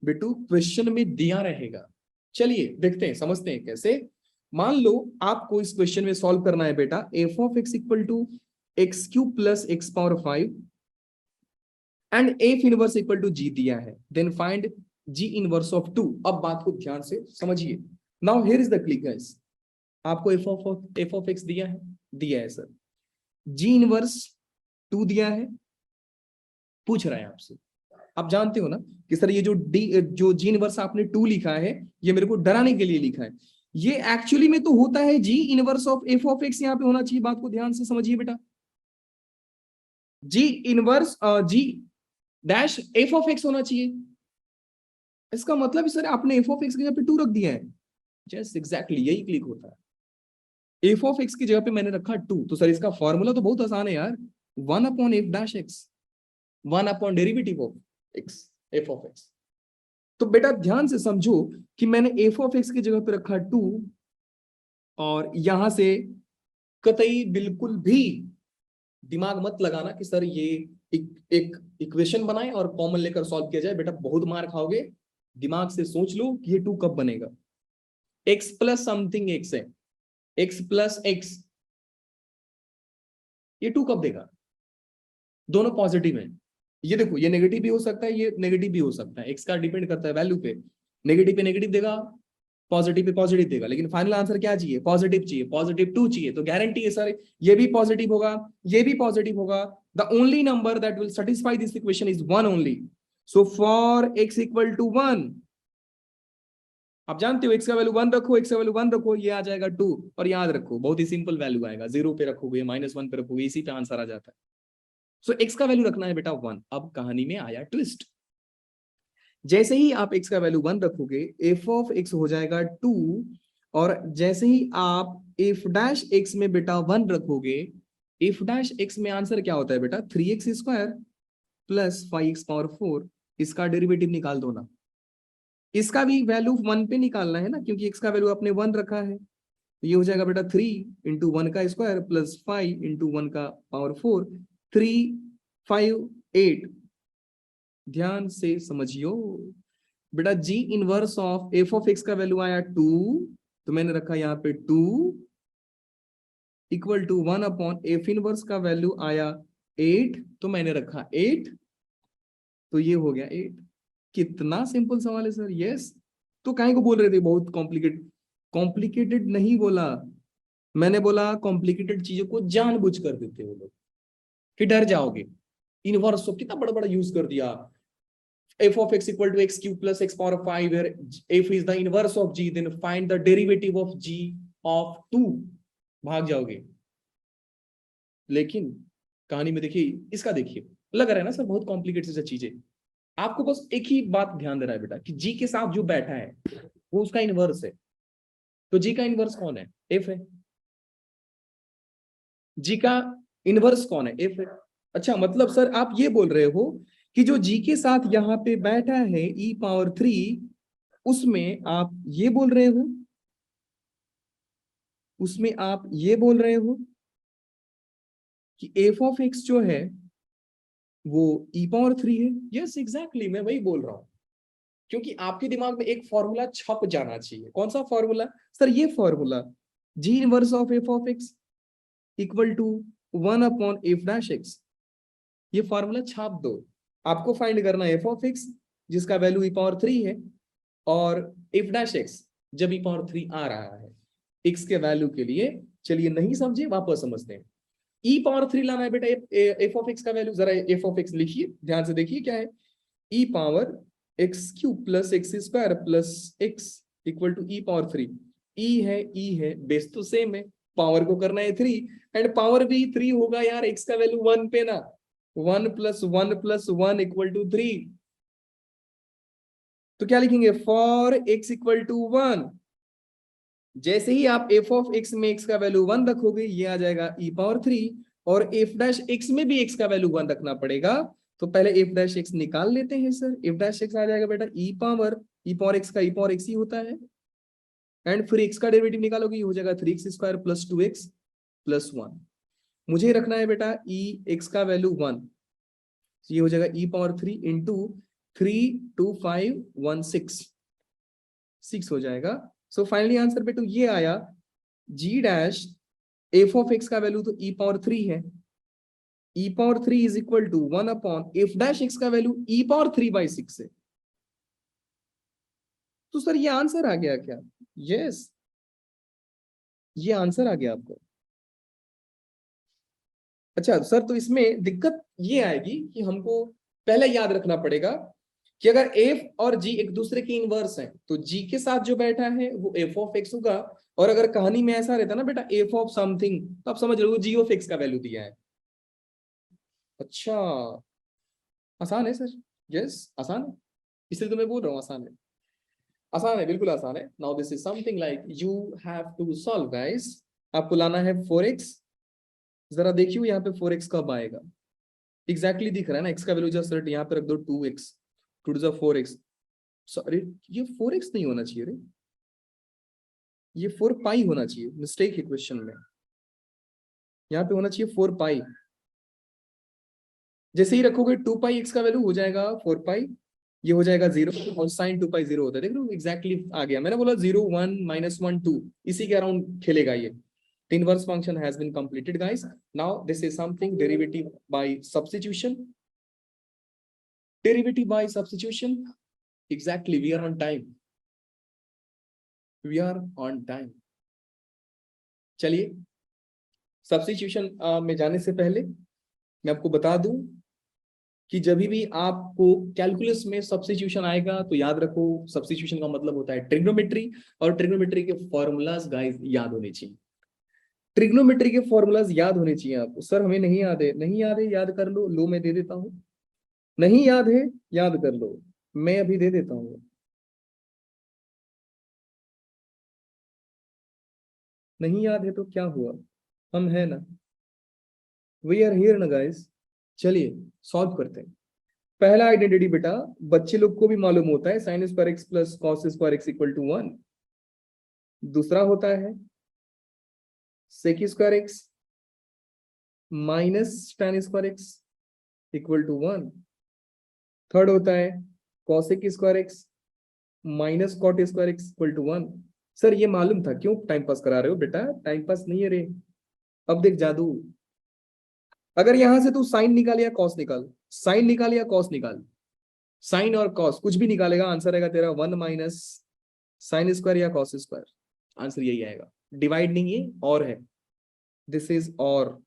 बेटू क्वेश्चन में दिया रहेगा। चलिए देखते हैं, समझते हैं कैसे। मान लो आपको इस क्वेश्चन में सॉल्व करना है बेटा, f of x equal to x cube plus x power 5 and f inverse equal to g दिया है, then find g inverse of 2। अब बात को ध्यान से समझिए। Now here is the click guys, आपको एफ ऑफ एक्स दिया है सर, जी इनवर्स 2 दिया है, पूछ रहा है आपसे, आप जानते हो ना कि सर ये जो जी इनवर्स आपने 2 लिखा है ये मेरे को डराने के लिए लिखा है, ये एक्चुअली में तो होता है जी inverse of f of x, यहाँ पे होना चाहिए। बात को ध्यान से समझिए बेटा, g inverse g dash f of x होना चाहिए। इसका मतलब सर आपने एफ ऑफ एक्स की जगह पे 2 रख दिया है, जस्ट एग्जैक्टली यही क्लिक होता है। एफ ऑफ एक्स की जगह पे मैंने रखा 2, तो सर इसका फॉर्मूला तो बहुत आसान है यार, 1/f dash x, 1 upon derivative of x, F of x. तो बेटा ध्यान से समझो कि मैंने एफ ऑफ एक्स की जगह पे रखा 2 और यहां से कतई बिल्कुल भी दिमाग मत लगाना कि सर ये एक इक्वेशन बनाए और कॉमन लेकर सॉल्व किया जाए। बेटा बहुत मार खाओगे। दिमाग से सोच लो कि ये 2 कब बनेगा। x प्लस समथिंग x है, x प्लस x, ये 2 कब देगा? दोनों पॉजिटिव है। ये देखो, ये नेगेटिव भी हो सकता है, ये नेगेटिव भी हो सकता है। x का डिपेंड करता है वैल्यू पे। नेगेटिव पे नेगेटिव देगा, पॉजिटिव पे पॉजिटिव देगा, लेकिन फाइनल आंसर क्या चाहिए? पॉजिटिव चाहिए, पॉजिटिव 2 चाहिए। तो गारंटी है सर ये भी पॉजिटिव होगा, ये भी पॉजिटिव होगा। The only number that will satisfy this equation is 1 only. So for x equal to 1, आप जानते हो x का वैल्यू 1 रखो, x का वैल्यू 1 रखो, ये आ जाएगा 2। और याद रखो बहुत ही सिंपल वैल्यू आएगा, 0 पे रखोगे, -1 पे रखोगे, इसी पे आंसर आ जाता है। सो x का वैल्यू रखना है बेटा 1। अब कहानी में आया ट्विस्ट। जैसे ही आप x का वैल्यू 1 रखोगे, f ऑफ x हो जाएगा 2। और जैसे ही आप f डैश x में बेटा 1 रखोगे, f डैश x में आंसर क्या होता है बेटा? 3x square plus 5x power 4। इसका डेरिवेटिव निकाल दो ना। इसका भी वैल्यू 1 पे निकालना है ना, क्योंकि x का वैल्यू आपने 1 रखा है। तो ये हो जाएगा बेटा 3 इंटू 1 का स्क्वायर प्लस 5 इंटू 1 का पावर 4, 3 5 8। ध्यान से समझियो बेटा, g inverse of f of x का वैल्यू आया 2, तो मैंने रखा यहाँ पे 2 equal to 1 upon f inverse का वैल्यू आया 8, तो मैंने रखा 8। तो ये हो गया 8। कितना सिंपल सवाल है सर। यस। तो काहे को बोल रहे थे बहुत कॉम्प्लिकेटेड? कॉम्प्लिकेटेड नहीं बोला मैंने, बोला कॉम्प्लिकेटेड चीजों को जानबूझ कर देते हो लोग कि डर जाओगे। इनवर्स ऑफ कितना बड़ा बड़ा यूज कर दिया। f of x equal to x cube plus x power 5, where f is the inverse of g, then find the derivative of g of 2। भाग जाओगे। लेकिन कहानी में देखिए, इसका देखिए, लग रहा है ना सर बहुत कॉम्प्लिकेटेड सा चीजें। आपको बस एक ही बात ध्यान देना है बेटा कि g के साथ जो बैठा है वो उसका इनवर्स है। तो g का इनवर्स कौन है? f है। g का इनवर्स कौन है? f है। अच्छा, मतलब सर आप ये बोल रहे हो कि जो g के साथ यहाँ पे बैठा है e पावर 3, उसमें आप ये बोल रहे हो, उसमें आप ये बोल रहे हो कि एफ ऑफ एक्स जो है वो e पावर 3 है। यस एग्जैक्टली, मैं वही बोल रहा हूं। क्योंकि आपके दिमाग में एक फॉर्मूला छप जाना चाहिए। कौन सा फॉर्मूला सर? ये formula, g inverse of f of x equal to 1 upon f dash x. ये फॉर्मूला छाप दो। आपको फाइंड करना है एफ ऑफ एक्स जिसका वैल्यू e पावर 3 है, और एफ डैश एक्स जब e पावर 3 आ रहा है x के वैल्यू के लिए। चलिए नहीं समझे, वापस समझते हैं। e पावर 3 लाना है बेटा एफ ऑफ एक्स का वैल्यू। जरा एफ ऑफ एक्स लिखिए, ध्यान से देखिए क्या है। e power x cube plus x square plus x equal to e power 3। e है, बेस तो सेम है, पावर को करना है 3, एंड पावर भी 3 होगा यार, x का वैल्यू 1 पे ना। 1 प्लस 1 प्लस 1 इक्वल टू 3। तो क्या लिखेंगे? फॉर x इक्वल टू 1, जैसे ही आप f ऑफ x में x का वैल्यू 1 रखोगे, ये आ जाएगा e पावर 3। और f डैश x में भी x का वैल्यू 1 रखना पड़ेगा। तो पहले f डैश x निकाल लेते हैं सर। f डैश x आ जाएगा बेटा e पावर x का e पावर x ही होता है, एंड फिर x का डेरिवेटिव निकालोगे, ये हो जाएगा 3x square plus 2x plus 1। मुझे रखना है बेटा e x का वैल्यू 1, ये हो जाएगा e पावर 3 इंटू 3 2 5 1 6 हो जाएगा। सो फाइनली आंसर बेटू ये आया, g dash f of x का वैल्यू तो e पावर 3 है, e power 3 is equal to 1 upon f dash x का वैल्यू e पावर 3/6 है। तो सर ये आंसर आ गया क्या? यस, ये आंसर आ गया आपको। अच्छा सर, तो इसमें दिक्कत ये आएगी कि हमको पहले याद रखना पड़ेगा कि अगर f और g एक दूसरे के इनवर्स हैं, तो g के साथ जो बैठा है वो f ऑफ x होगा। और अगर कहानी में ऐसा रहता ना बेटा f ऑफ समथिंग, तो आप समझ लो g ऑफ x का वैल्यू दिया है। अच्छा, आसान है सर। यस आसान है, इसलिए तो मैं बोल रहा हूँ आसान है। आसान है, बिल्कुल आसान है। Now this is something like you have to solve guys. आपको लाना है 4x। जरा देखियो यहाँ पे 4x कब आएगा। एग्जैक्टली दिख रहा है ना, x का वैल्यू जस्ट यहाँ पे रख दो 2x, 2 to the 4x। Sorry, ये 4x नहीं होना चाहिए रे, ये 4 पाई होना चाहिए, मिस्टेक है क्वेश्चन में, यहाँ पे होना चाहिए 4 पाई। जैसे ही रखोगे 2 पाई एक्स का वैल्यू हो जाएगा 4 पाई, ये हो जाएगा 0, और साइन 2 पाई 0 होता है। देख लो एग्जैक्टली आ गया, मैंने बोला 0 1 -1 2, इसी के अराउंड खेलेगा ये। Inverse function has been completed guys. Now this is something derivative by substitution, derivative by substitution, exactly we are on time, we are on time. चलिए सब्स्टिट्यूशन में जाने से पहले मैं आपको बता दूं कि जब भी आपको कैलकुलस में सब्स्टिट्यूशन आएगा तो याद रखो सब्स्टिट्यूशन का मतलब होता है ट्रिग्नोमेट्री, और ट्रिग्नोमेट्री के फॉर्मूलाज गाइस याद होने चाहिए। ट्रिग्नोमेट्री के फॉर्मूलाज याद होने चाहिए आपको। सर हमें नहीं याद है, नहीं याद है याद कर लो, लो मैं दे देता हूं। नहीं याद है याद कर लो, मैं अभी दे देता हूं। नहीं याद है तो क्या हुआ, हम है ना, वी आर हियर ना गाइस। चलिए सॉल्व करते हैं। पहला आइडेंटिटी बेटा बच्चे लोग को भी मालूम होता है, sine square x plus cos square x equal to 1। दूसरा होता है sec square x minus tan square x equal to 1। Third होता है cosec square x minus cot square x equal to 1। Sir ये मालूम था, क्यों टाइम पास करा रहे हो बेटा, टाइम पास नहीं है रे। अब देख जादू, अगर यहां से तू साइन निकाल या कॉस निकाल, साइन निकाल या कॉस निकाल, साइन और कॉस कुछ भी निकालेगा, आंसर आएगा तेरा 1 माइनस साइन स्क्वायर या कॉस स्क्वायर, आंसर यही आएगा। डिवाइड नहीं है और है, दिस इज और,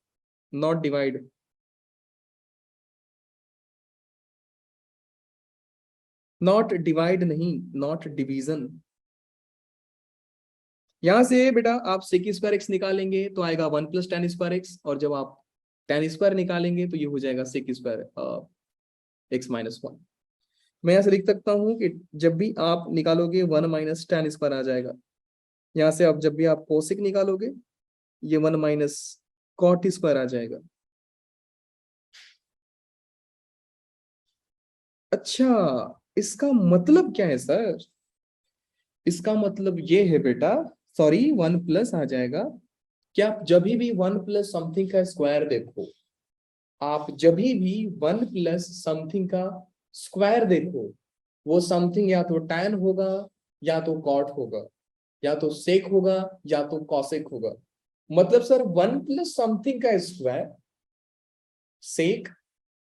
नॉट डिवाइड। नॉट डिवाइड नहीं, नॉट डिवीजन। यहां से बेटा आप सेक स्क्वायर एक्स निकालेंगे तो आएगा 1 प्लस टेन स्क्वायर एक्स, और जब आप टेन स्क्वायर निकालेंगे तो ये हो जाएगा सेक स्क्वायर एक्स माइनस 1। मैं यहाँ से लिख सकता हूँ कि जब भी आप निकालोगे 1 माइनस टेन स्क्वायर आ जाएगा। यहाँ से आप जब भी आप कोसेक निकालोगे ये 1 माइनस कॉट स्क्वायर आ जाएगा। अच्छा, इसका मतलब क्या है सर, इसका मतलब ये है बेटा, सॉरी 1 प्लस आ जाएगा, कि आप जब भी 1 प्लस समथिंग का स्क्वायर देखो, आप जब भी 1 प्लस समथिंग का स्क्वायर देखो, वो समथिंग या तो टैन होगा या तो कॉट होगा या तो सेक होगा या तो कॉसेक होगा। मतलब सर 1 प्लस समथिंग का स्क्वायर, सेक,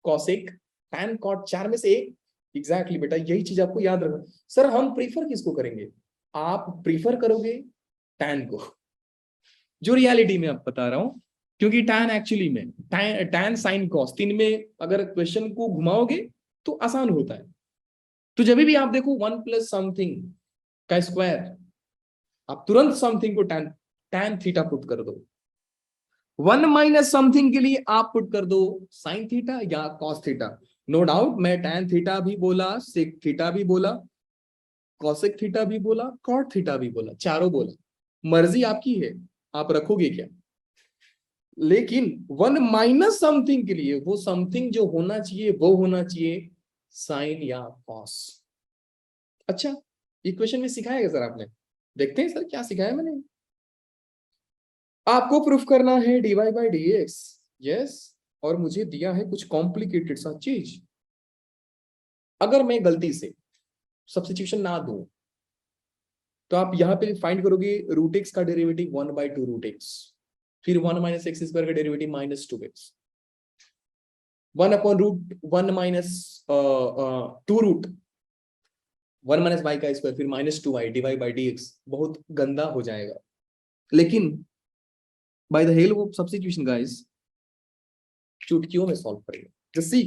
कॉसेक, टैन, कॉट, चार में से एक। एग्जैक्टली बेटा यही चीज आपको याद रखना। सर हम प्रीफर किसको करेंगे, आप प्रीफर करोगे टैन को, जो रियलिटी में आप बता रहा हूं, क्योंकि टैन एक्चुअली में टैन साइन कॉस तीन में अगर क्वेश्चन को घुमाओगे तो आसान होता है। तो जब भी आप देखो 1 प्लस समथिंग का स्क्वायर, आप तुरंत समथिंग को टैन टैन थीटा पुट कर दो। 1 माइनस समथिंग के लिए आप पुट कर दो साइन थीटा या कॉस थीटा। नो डाउट मैं टैन थीटा भी बोला, सेक थीटा भी बोला, कॉसेक थीटा भी बोला, कॉट थीटा भी बोला, चारों बोला, मर्जी आपकी है आप रखोगे क्या। लेकिन 1 माइनस समथिंग के लिए वो समथिंग जो होना चाहिए वो होना चाहिए साइन या कॉस। अच्छा, इक्वेशन में सिखाया क्या सर आपने, देखते हैं सर क्या सिखाया मैंने। आपको प्रूफ करना है dy by D x, yes, और मुझे दिया है कुछ कॉम्प्लिकेटेड सा चीज। अगर मैं गलती से सब्स्टिट्यूशन ना दूं तो आप यहां पे फाइंड करोगे रूट एक्स का derivative 1 by two root x, फिर 1 माइनस एक्स स्क्वायर का derivative minus 2x, 1 upon root 1 minus 2 root 1 minus Y का स्क्वायर, फिर minus 2y divide by D x. बहुत गंदा हो जाएगा, लेकिन by the help of substitution guys चुटकियों में सॉल्व करेंगे। जस्ट सी,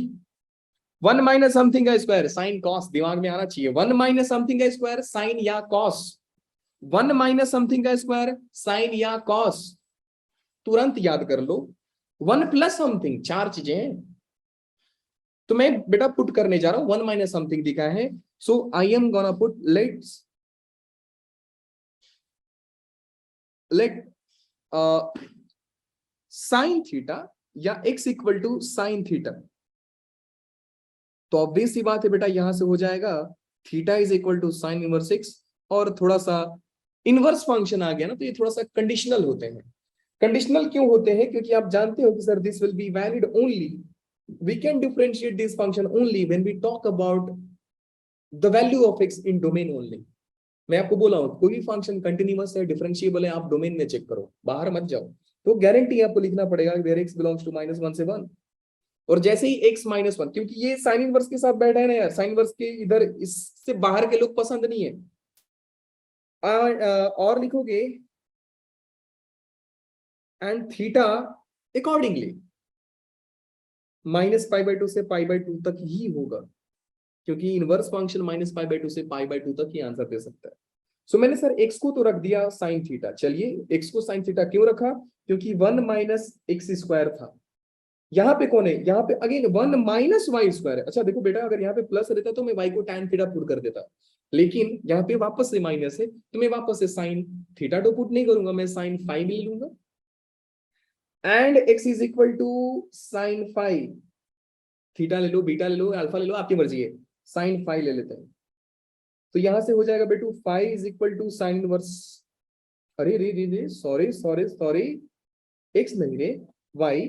1 माइनस समथिंग का स्क्वायर साइन कॉस, दिमाग में आना चाहिए, 1 माइनस समथिंग का स्क्वायर साइन या कॉस, 1 माइनस समथिंग का स्क्वायर साइन या कॉस, तुरंत याद कर लो। 1 प्लस समथिंग, चार चीजें हैं, तो मैं बेटा पुट करने जा रहा हूं, 1 माइनस समथिंग दिखा है, so I am gonna put let sine theta या x equal to sine theta. तो ऑब्वियस सी बात है बेटा, यहां से हो जाएगा theta is equal to sine inverse x, और थोड़ा सा इनवर्स फंक्शन आ गया ना, तो ये थोड़ा सा कंडीशनल होते हैं। कंडीशनल क्यों होते हैं? क्योंकि आप जानते हो कि sir this will be valid only, we can differentiate this function only when we talk about the value of x in domain only. मैं आपको बोला हूं कोई भी फंक्शन कंटिन्यूअस है, डिफरेंशिएबल है, आप डोमेन में चेक करो, बाहर मत जाओ। तो गारंटी आपको लिखना पड़ेगा वेयर एक्स बिलोंग्स टू -1 से 1, और जैसे ही एक्स -1, क्योंकि ये साइन इनवर्स के साथ बैठा है ना यार, साइन इनवर्स के इधर इससे बाहर के लोग पसंद नहीं है। और लिखोगे एंड थीटा अकॉर्डिंगली -π/2 से π/2 तक ही होगा, क्योंकि इनवर्स फंक्शन -π/2 से π/2 तक ही आंसर दे सकता है। सो मैंने सर एक्स को तो रख दिया साइन थीटा, चलिए एक्स को साइन थीटा क्यों रखा? क्योंकि 1 - x² था। यहाँ पे कौन है? यहाँ पे अगेन 1 - y²। अच्छा देखो बेटा, अगर यहाँ पे प्लस रहता तो मैं y को tan थीटा पुट कर देता, लेकिन यहाँ पे वापस से माइनस है, तो मैं वापस से साइन थीटा तो पुट नहीं करूंगा, मैं साइन फाइव ले लूंगा। And x is equal to sine five, theta ले लो, बीटा ले लो, अल्फा ले लो, आपकी मर्जी है, साइन फाइव ले लेते हैं। तो यहां से हो जाएगा बेटू five is equal to sine inverse, अरे रे रे रे, सॉरी सॉरी सॉरी, एक्स नहीं रे, y,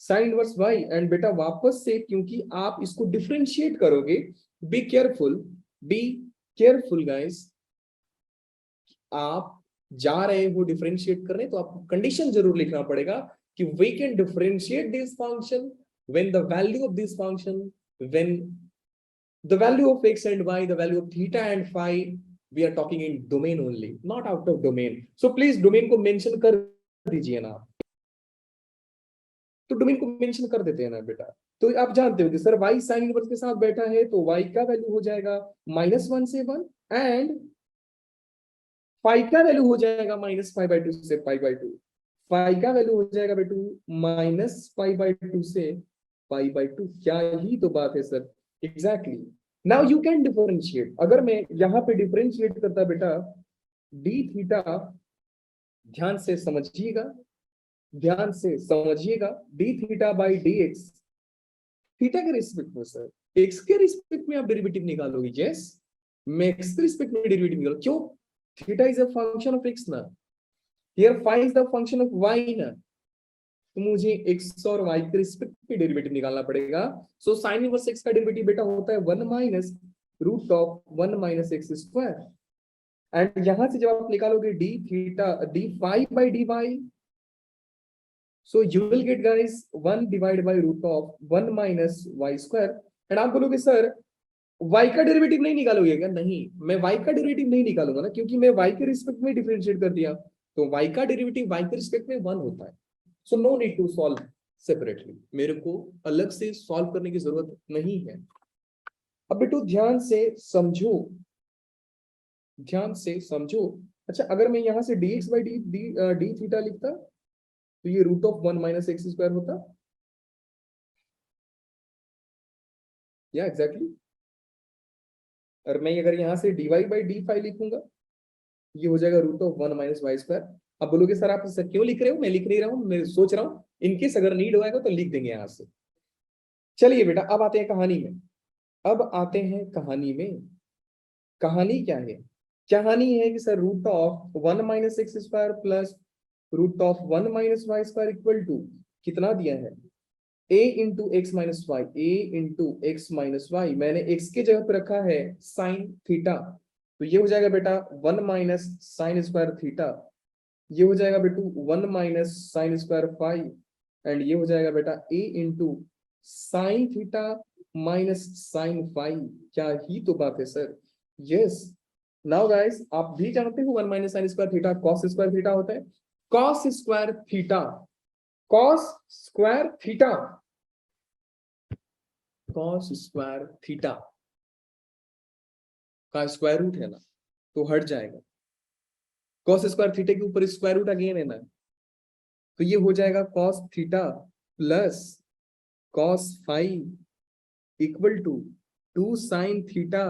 sine inverse y. And बेटा वापस से, क्योंकि आप इसको डिफरेंशिएट करोगे, be careful, be careful guys, आप जा रहे हो डिफरेंशिएट करने, तो आपको कंडीशन जरूर लिखना पड़ेगा कि we can differentiate this function when the value of this function, when the value of x and y, the value of theta and phi, we are talking in domain only, not out of domain. So please domain को mention कर दीजिए ना, तो domain को mention कर देते हैं ना बेटा। तो आप जानते हो कि सर y साइन इनवर्स के साथ बैठा है, तो y का वैल्यू हो जाएगा -1 से 1, एंड फाई का वैल्यू हो जाएगा -π/2 से π/2। फाई का वैल्यू हो जाएगा बेटू -π/2 से π/2। क्या ही तो बात है sir, exactly. Now you can differentiate, अगर मैं यहाँ पे डिफरेंशिएट करता बेटा डी थीटा, ध्यान से समझिएगा, ध्यान से समझिएगा, D theta by D x, theta के रिस्पेक्ट में सर, एक्स के रिस्पेक्ट में आप डेरिवेटिव निकालोगे, यस, मैं एक्स के रिस्पेक्ट में डेरिवेटिव निकालो, क्यों? Theta is a function of x ना, here phi is the function of y ना, तो मुझे x और y के रिस्पेक्ट में डेरिवेटिव निकालना पड़ेगा। सो साइन इनवर्स x का डेरिवेटिव बेटा होता है 1 minus root of 1 minus x square, and यहां से जब आप निकालोगे d theta d phi by d y, so you will get guys 1 divide by root of 1 minus y square. And आप बोलोगे सर y का डेरिवेटिव नहीं निकालोगे क्या? नहीं, मैं y का डेरिवेटिव नहीं निकालूंगा ना, क्योंकि मैं y के रिस्पेक्ट में डिफरेंशिएट कर दिया, तो y का डेरिवेटिव y के रिस्पेक्ट में 1 होता है। So no need to solve separately, मेरे को अलग से सॉल्व करने की जरूरत नहीं है। अब बेटू ध्यान से समझो, ध्यान से समझो। अच्छा अगर मैं यहां से dx बाई डी थीटा लिखता, तो ये root of 1 minus x square होता, या एग्जैक्टली। और मैं अगर यहां से dy बाई डी फाई लिखूंगा, ये हो जाएगा root of 1 minus y square. अब बोलोगे सर आप सर क्यों लिख रहे हो? मैं लिख नहीं रहा हूं, मैं सोच रहा हूं इनकेस अगर नीड होएगा तो लिख देंगे यहां से। चलिए बेटा अब आते हैं कहानी में, अब आते हैं कहानी में। कहानी क्या है? कहानी है कि sir root of 1 minus x square plus root of 1 minus y square equal to कितना दिया है? a into x minus y, a into x minus y, मैंने x के जगह पे रखा है साइन थीटा, तो ये हो जाएगा बेटा 1 माइनस साइन स्क्वायर थीटा, ये हो जाएगा बेटू 1 minus sine square five, and ये हो जाएगा बेटा a into sine theta minus sine five. क्या ही तो बात है सर, यस। नाउ गाइस आप भी जानते हो 1 minus sine square theta cos square theta होता है, cos square theta, cos square theta, cos square theta का स्क्वायर रूट है ना, तो हट जाएगा, कॉस स्क्वायर थीटा के ऊपर स्क्वायर रूट अगेन है ना, तो ये हो जाएगा cos theta plus cos five equal to 2 sine theta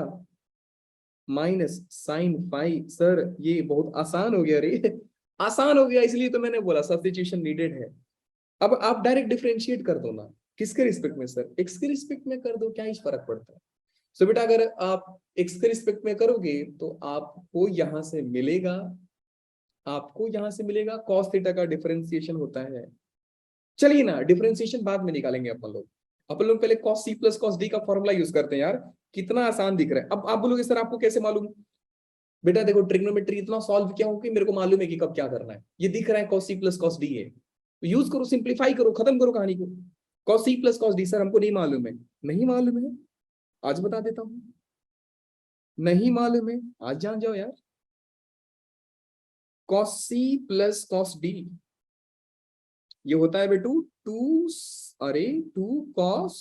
minus sine five. Sir ये बहुत आसान हो गया रे, आसान हो गया, इसलिए तो मैंने बोला सब्स्टिट्यूशन नीडेड है। अब आप डायरेक्ट डिफरेंशिएट कर दो ना, किसके रिस्पेक्ट में सर? एक्स के रिस्पेक्ट में कर दो, क्या इस फर्क पड़ता है? सो बेटा अगर आप x के रिस्पेक्ट में करोगे तो आपको यहां से मिलेगा, cos थीटा का डिफरेंशिएशन होता है। चलिए ना, डिफरेंशिएशन बाद में निकालेंगे अपन लोग पहले cos c plus cos d का फॉर्मूला यूज करते हैं यार। कितना आसान दिख रहा है। अब आप बोलोगे सर आपको कैसे मालूम? बेटा देखो, ट्रिग्नोमेट्री इतना सॉल्व किया हूं कि मेरे को मालूम है कि कब क्या करना है। ये दिख रहा है cos c plus cos d है, तो यूज करो, सिंप्लीफाई करो, खत्म करो कहानी को। cos c plus cos d sir हमको नहीं मालूम है। नहीं मालूम है, आज बता देता हूं। नहीं मालूम है, आज जान जाओ यार। cos c plus cos d ये होता है बेटू two cos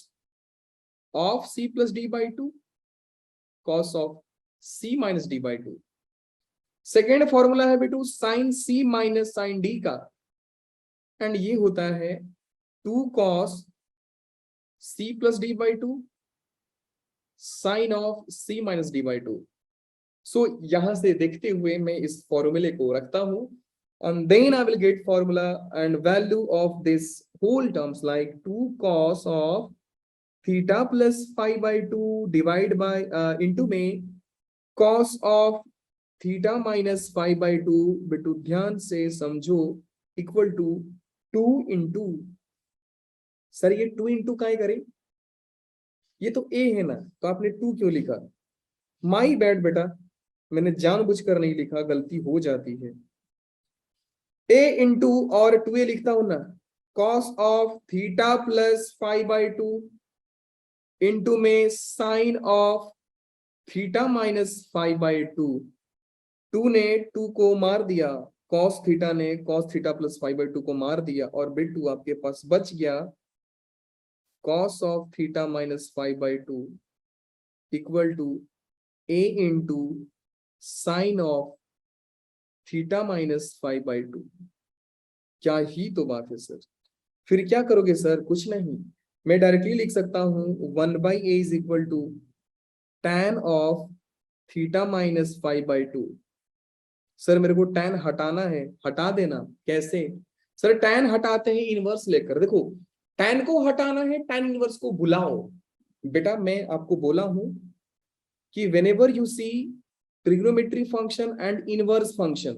of c plus d by two, cos of c minus d by two. Second formula है बेटू sine c minus sine d का, एंड ये होता है 2 cos c plus d by two sine of c minus d by two. So यहां से देखते हुए मैं इस फॉर्मूले को रखता हूं, and then I will get formula and value of this whole terms like 2 cos of theta plus phi by 2 divide by into में cos of theta minus phi by 2 बेटू ध्यान से समझो इक्वल टू 2 इंटू, सर ये 2 into काय करें, ये तो a है ना, तो आपने 2 क्यों लिखा? माई बैड बेटा, मैंने जानबूझकर नहीं लिखा, गलती हो जाती है। a इंटू और 2a लिखता हूं ना, cos of theta plus five by two into में sine of theta minus five by two. 2 ने 2 को मार दिया, cos थीटा ने cos theta plus five by two को मार दिया, और बिट्टू आपके पास बच गया cos of theta minus five by two equal to a into sine of theta minus five by two. क्या ही तो बात है सर। फिर क्या करोगे सर? कुछ नहीं, मैं डायरेक्टली लिख सकता हूं 1 by a is equal to tan of theta minus five by two. Sir मेरे को tan हटाना है, हटा देना। कैसे सर? tan हटाते हैं इनवर्स लेकर। देखो, tan को हटाना है, tan इनवर्स को बुलाओ। बेटा मैं आपको बोला हूं कि whenever you see trigonometry function and inverse function,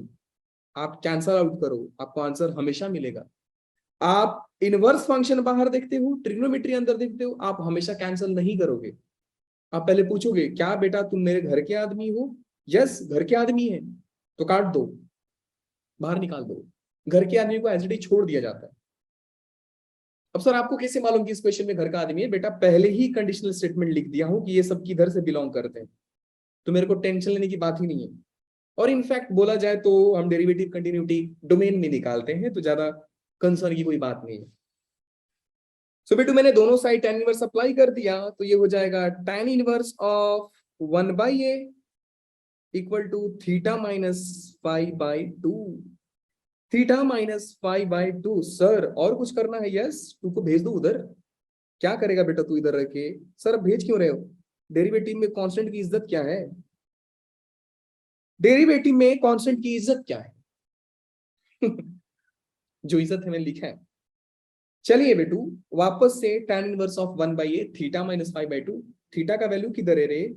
आप कैंसल आउट करो, आपको आंसर हमेशा मिलेगा। आप इनवर्स फंक्शन बाहर देखते हो, ट्रिग्नोमेट्री अंदर देखते हो, आप हमेशा कैंसिल नहीं करोगे। आप पहले पूछोगे क्या बेटा तुम मेरे घर के आदमी हो? यस, घर के आदमी है, तो काट दो, बाहर निकाल दो। घर के आदमी को एज इट इज छोड़ दिया जाता है। अब सर आपको कैसे मालूम कि इस क्वेश्चन में घर का आदमी है? बेटा पहले ही कंडीशनल स्टेटमेंट लिख दिया हूं कि ये सब किधर से बिलोंग करते हैं, तो मेरे को टेंशन लेने की बात ही नहीं है। और इनफैक्ट बोला जाए तो हम डेरिवेटिव कंटिन्यूटी डोमेन में निकालते हैं, तो ज्यादा कंसर्न की कोई बात नहीं है। सो बेटू मैंने दोनों साइड tan इनवर्स अप्लाई कर दिया, तो ये हो जाएगा tan inverse of 1 by a equal to theta minus five by two. Theta minus five by two. Sir और कुछ करना है? यस, 2 को भेज दो उधर। क्या करेगा बेटा तू इधर रह के? सर भेज क्यों रहे हो? डेरिवेटिव में कांस्टेंट की इज्जत क्या है? डेरिवेटिव में कांस्टेंट की इज्जत क्या है? जो इज्जत है मैंने लिखा है। चलिए बेटू वापस से tan inverse of 1 by a theta minus five by two. Theta का वैल्यू किधर है रे?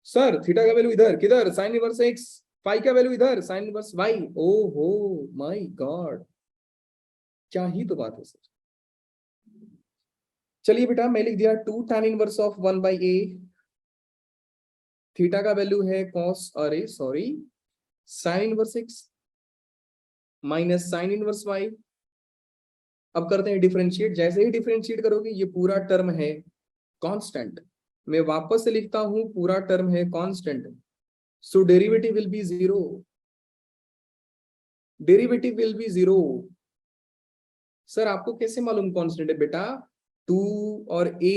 सर थीटा का वैल्यू इधर। किधर? Sign inverse x. फाई का वैल्यू इधर, साइन इनवर्स वाई। ओहो माय गॉड, क्या ही तो बात है सर। चलिए बेटा मैं लिख दिया 2 tan inverse of 1 by a. Theta का वैल्यू है कॉस, अरे sorry, sine inverse x minus sine inverse y. अब करते हैं डिफरेंशिएट। जैसे ही डिफरेंशिएट करोगे ये पूरा टर्म है कांस्टेंट। मैं वापस से लिखता हूं, पूरा टर्म है constant, so derivative will be zero. Derivative will be zero. Sir आपको कैसे मालूम कांस्टेंट है? बेटा 2 और a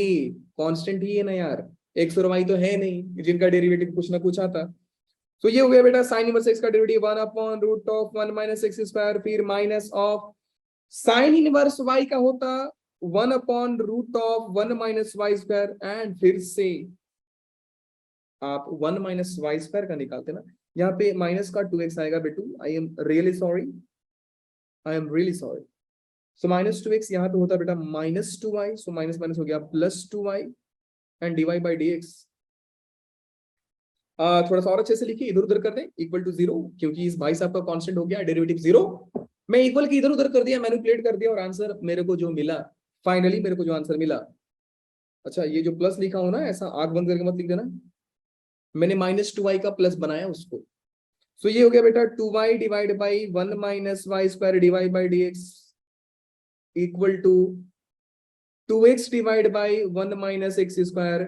कांस्टेंट ही है ना यार, x और y तो है नहीं जिनका डेरिवेटिव कुछ ना कुछ आता। तो ये हो गया बेटा साइन इनवर्स x का derivative 1 upon root of 1 minus x square, फिर minus of sine inverse y का होता 1 upon root of 1 minus y square, and फिर से आप 1 माइनस वाई स्क्वायर का निकालते ना, यहाँ पे माइनस का 2x आएगा बेटू। I am really sorry, I am really sorry. So minus 2x यहाँ पे होता बेटा minus 2y, so minus minus हो गया plus 2y, and dy by dx थोड़ा सा और अच्छे से लिखिए, इधर उधर कर दें, इक्वल टू 0, क्योंकि इस भाई साहब का कांस्टेंट हो गया डेरिवेटिव 0। मैं इक्वल की इधर उधर कर दिया, मैनिपुलेट कर दिया, और आंसर मेरे को जो मिला, फाइनली मेरे को जो आंसर मिला, अच्छा ये जो प्लस लिखा हो ना, ऐसा आंख बंद करके मत लिख देना, मैंने -2y का प्लस बनाया उसको। सो ये हो गया बेटा 2y divide by 1 minus y square divide by dx equal to 2x divide by 1 minus x square.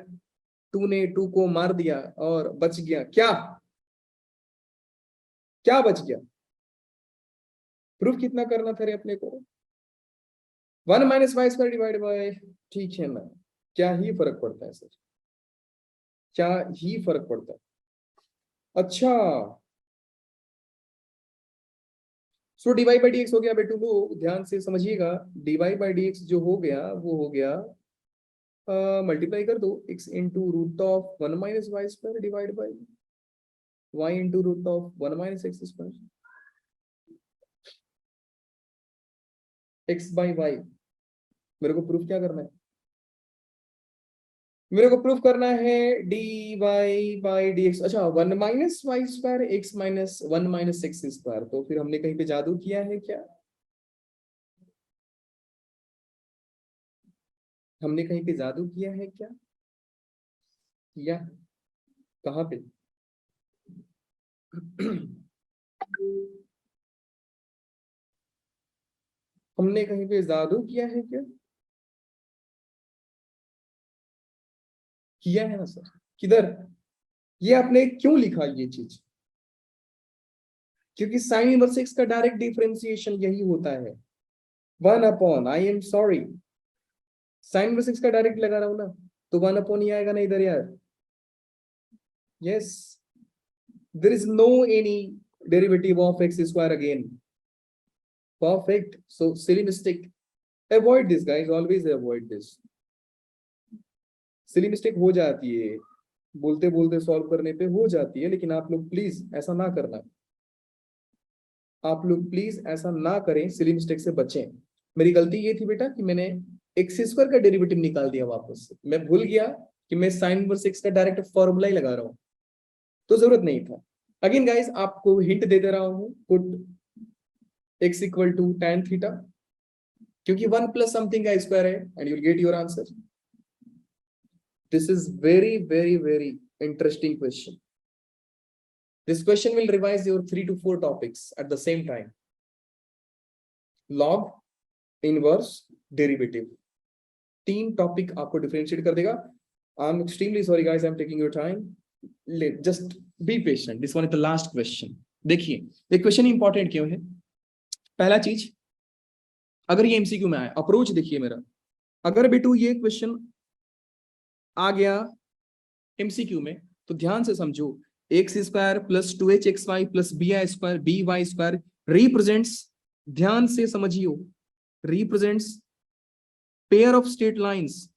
2 ने 2 को मार दिया और बच गया क्या, क्या बच गया? प्रूफ कितना करना था रे अपने को? 1 minus y square divide by, ठीक है ना, क्या ही फर्क पड़ता है सर, क्या ही फर्क पड़ता है। अच्छा, सो डीवाई बाई डी एक्स हो गया बेटू, लोग ध्यान से समझिएगा, डीवाई बाई डी एक्स जो हो गया वो हो गया, मल्टीप्लाई कर दो x into root of 1 minus y square divide by y into root of 1 minus x square, x by y. मेरे को प्रूफ क्या करना है? मेरे को प्रूफ करना है d Y by D x. अच्छा, 1 minus y square x minus 1 minus x square, तो फिर हमने कहीं पे जादू किया है क्या? हमने कहीं पे जादू किया है क्या? या कहाँ पे? हमने कहीं पे जादू किया है क्या? किया है ना सर। किधर? ये आपने क्यों लिखा ये चीज? क्योंकि साइन इनवर्स एक्स का डायरेक्ट डिफरेंशिएशन यही होता है, 1 upon, I am sorry, sine inverse x का डायरेक्ट लगा रहा हूं ना, तो 1 अपॉन ही आएगा ना इधर यार। Yes, there is no any derivative of x square again. Perfect, so silly mistake, avoid this guys, always avoid this. Silly mistake हो जाती है, बोलते बोलते सॉल्व करने पे हो जाती है, लेकिन आप लोग प्लीज ऐसा ना करना, आप लोग प्लीज ऐसा ना करें, सिली मिस्टेक से बचें। मेरी गलती ये थी बेटा कि मैंने एक्स स्क्वायर का डेरिवेटिव निकाल दिया वापस से, मैं भूल गया कि मैं साइन इनवर्स एक्स का डायरेक्ट फॉर्मूला ही लगा रहा हूँ, तो जरूरत नहीं था। अगेन गाइस, आपको हिंट दे दे रहा हूँ, put x equal to tan theta, क्योंकि 1 प्लस समथिंग का स्क्वायर है, and you will get your answer. This is very very very interesting question. This question will revise your 3 to 4 topics at the same time. Log, inverse, derivative. 3 topic आपको differentiate कर देगा। I am extremely sorry guys, I am taking your time, just be patient, this one is the last question. देखिए ये question important क्यों है? पहला चीज, अगर ये एमसीक्यू में आए, अप्रोच देखिए मेरा, अगर बेटू ये क्वेश्चन आ गया एमसीक्यू में, तो ध्यान से समझो, x square plus 2h x y plus b i square b y square represents, ध्यान से समझियो, represents pair of straight lines,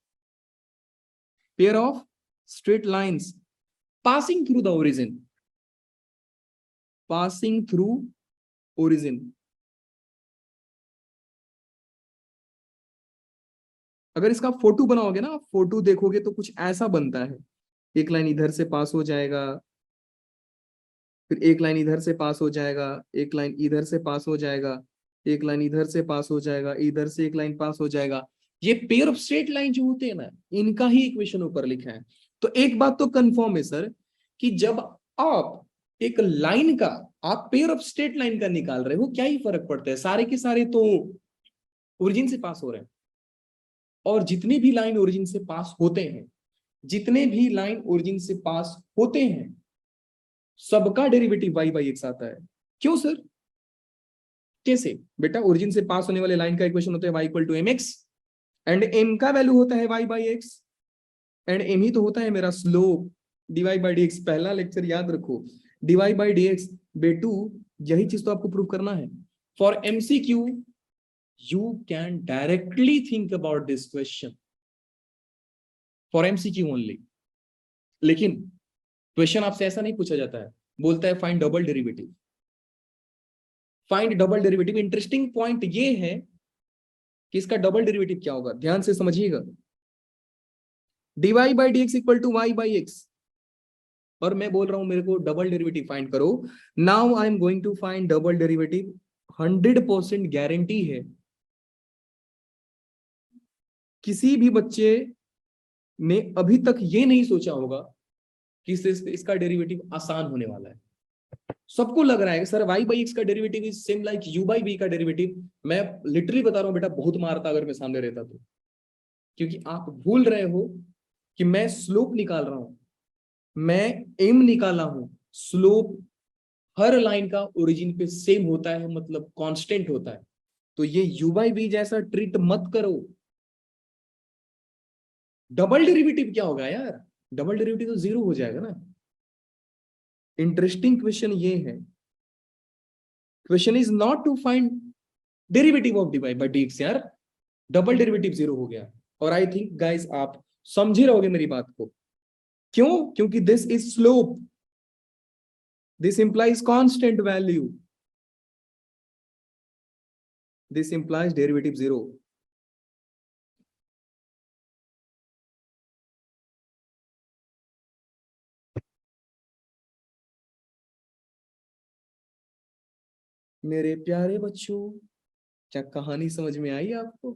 pair of straight lines passing through the origin, passing through origin। अगर इसका फोटो बनाओगे ना, photo देखोगे तो कुछ ऐसा बनता है, एक लाइन इधर से पास हो जाएगा, फिर एक लाइन इधर से पास हो जाएगा, एक लाइन इधर से पास हो जाएगा, एक लाइन इधर से पास हो जाएगा, इधर से एक लाइन पास हो जाएगा। ये पेयर ऑफ स्ट्रेट लाइन जो होते हैं ना, इनका ही इक्वेशन ऊपर लिखा है। तो एक बात तो कंफर्म है सर, कि जब आप एक लाइन का, आप पेयर ऑफ स्ट्रेट लाइन का निकाल रहे हो, क्या ही फर्क पड़ता है, सारे के सारे तो ओरिजिन से पास हो रहे हैं। और जितने भी लाइन ओरिजिन से पास होते हैं, जितने भी लाइन ओरिजिन से पास होते हैं, सबका डेरिवेटिव y बाई एक्स आता है। क्यों सर? कैसे बेटा? ओरिजिन से पास होने वाले लाइन का इक्वेशन होता है y equal to m x, and m का वैल्यू होता है y by x, and m ही तो होता है मेरा slope, dy by D x. पहला लेक्चर याद रखो, dy बाई डी एक्स बेटू, यही चीज तो आपको प्रूव करना है। For MCQ you can directly think about this question, for MCQ only. लेकिन क्वेश्चन आपसे ऐसा नहीं पूछा जाता है, बोलता है find double derivative, find double derivative. Interesting point ये है कि इसका डबल डेरिवेटिव क्या होगा, ध्यान से समझिएगा। dy by D x equal to y by x, और मैं बोल रहा हूं मेरे को डबल डेरिवेटिव फाइंड करो। Now I am going to find double derivative. 100% guarantee है किसी भी बच्चे ने अभी तक ये नहीं सोचा होगा कि इसका डेरिवेटिव आसान होने वाला है। सबको लग रहा है कि सर y बाई एक्स का derivative is same like u by b का डेरिवेटिव। मैं लिटरली बता रहा हूं बेटा, बहुत मारता अगर मैं सामने रहता तो, क्योंकि आप भूल रहे हो कि मैं स्लोप निकाल रहा हूं, मैं एम निकाला हूं। स्लोप हर लाइन का ओरिजिन पे सेम होता है, मतलब कांस्टेंट होता है। तो ये u बाई बी जैसा ट्रीट मत करो। डबल डेरिवेटिव क्या होगा यार, डबल डेरिवेटिव तो जीरो हो जाएगा ना। इंटरेस्टिंग क्वेश्चन ये है, question is not to find derivative of d by by D x यार, डबल डेरिवेटिव जीरो हो गया। और आई थिंक गाइस आप समझे रहोगे मेरी बात को। क्यों? क्योंकि this is slope, this implies constant value, this implies derivative zero. मेरे प्यारे बच्चों, क्या कहानी समझ में आई आपको?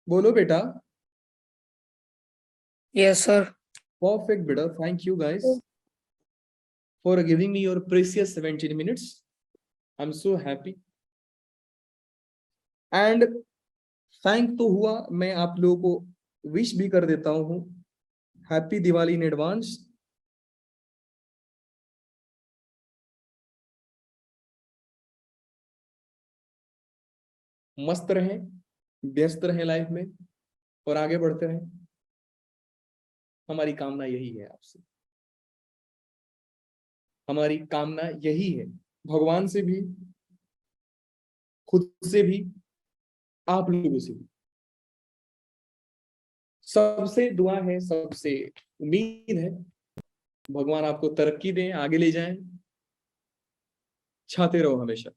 बोलो बेटा। Yes sir. परफेक्ट बेटा, thank you guys for giving me your precious 17 minutes. I'm so happy. And thank तो हुआ, मैं आप लोगों को विश भी कर देता हूँ, हैप्पी दिवाली इन एडवांस। मस्त रहें, व्यस्त रहें लाइफ में और आगे बढ़ते रहें। हमारी कामना यही है आपसे, हमारी कामना यही है, भगवान से भी, खुद से भी, आप लोगों से भी। सबसे दुआ है, सबसे उम्मीद है, भगवान आपको तरक्की दें, आगे ले जाएं, छाते रहो हमेशा।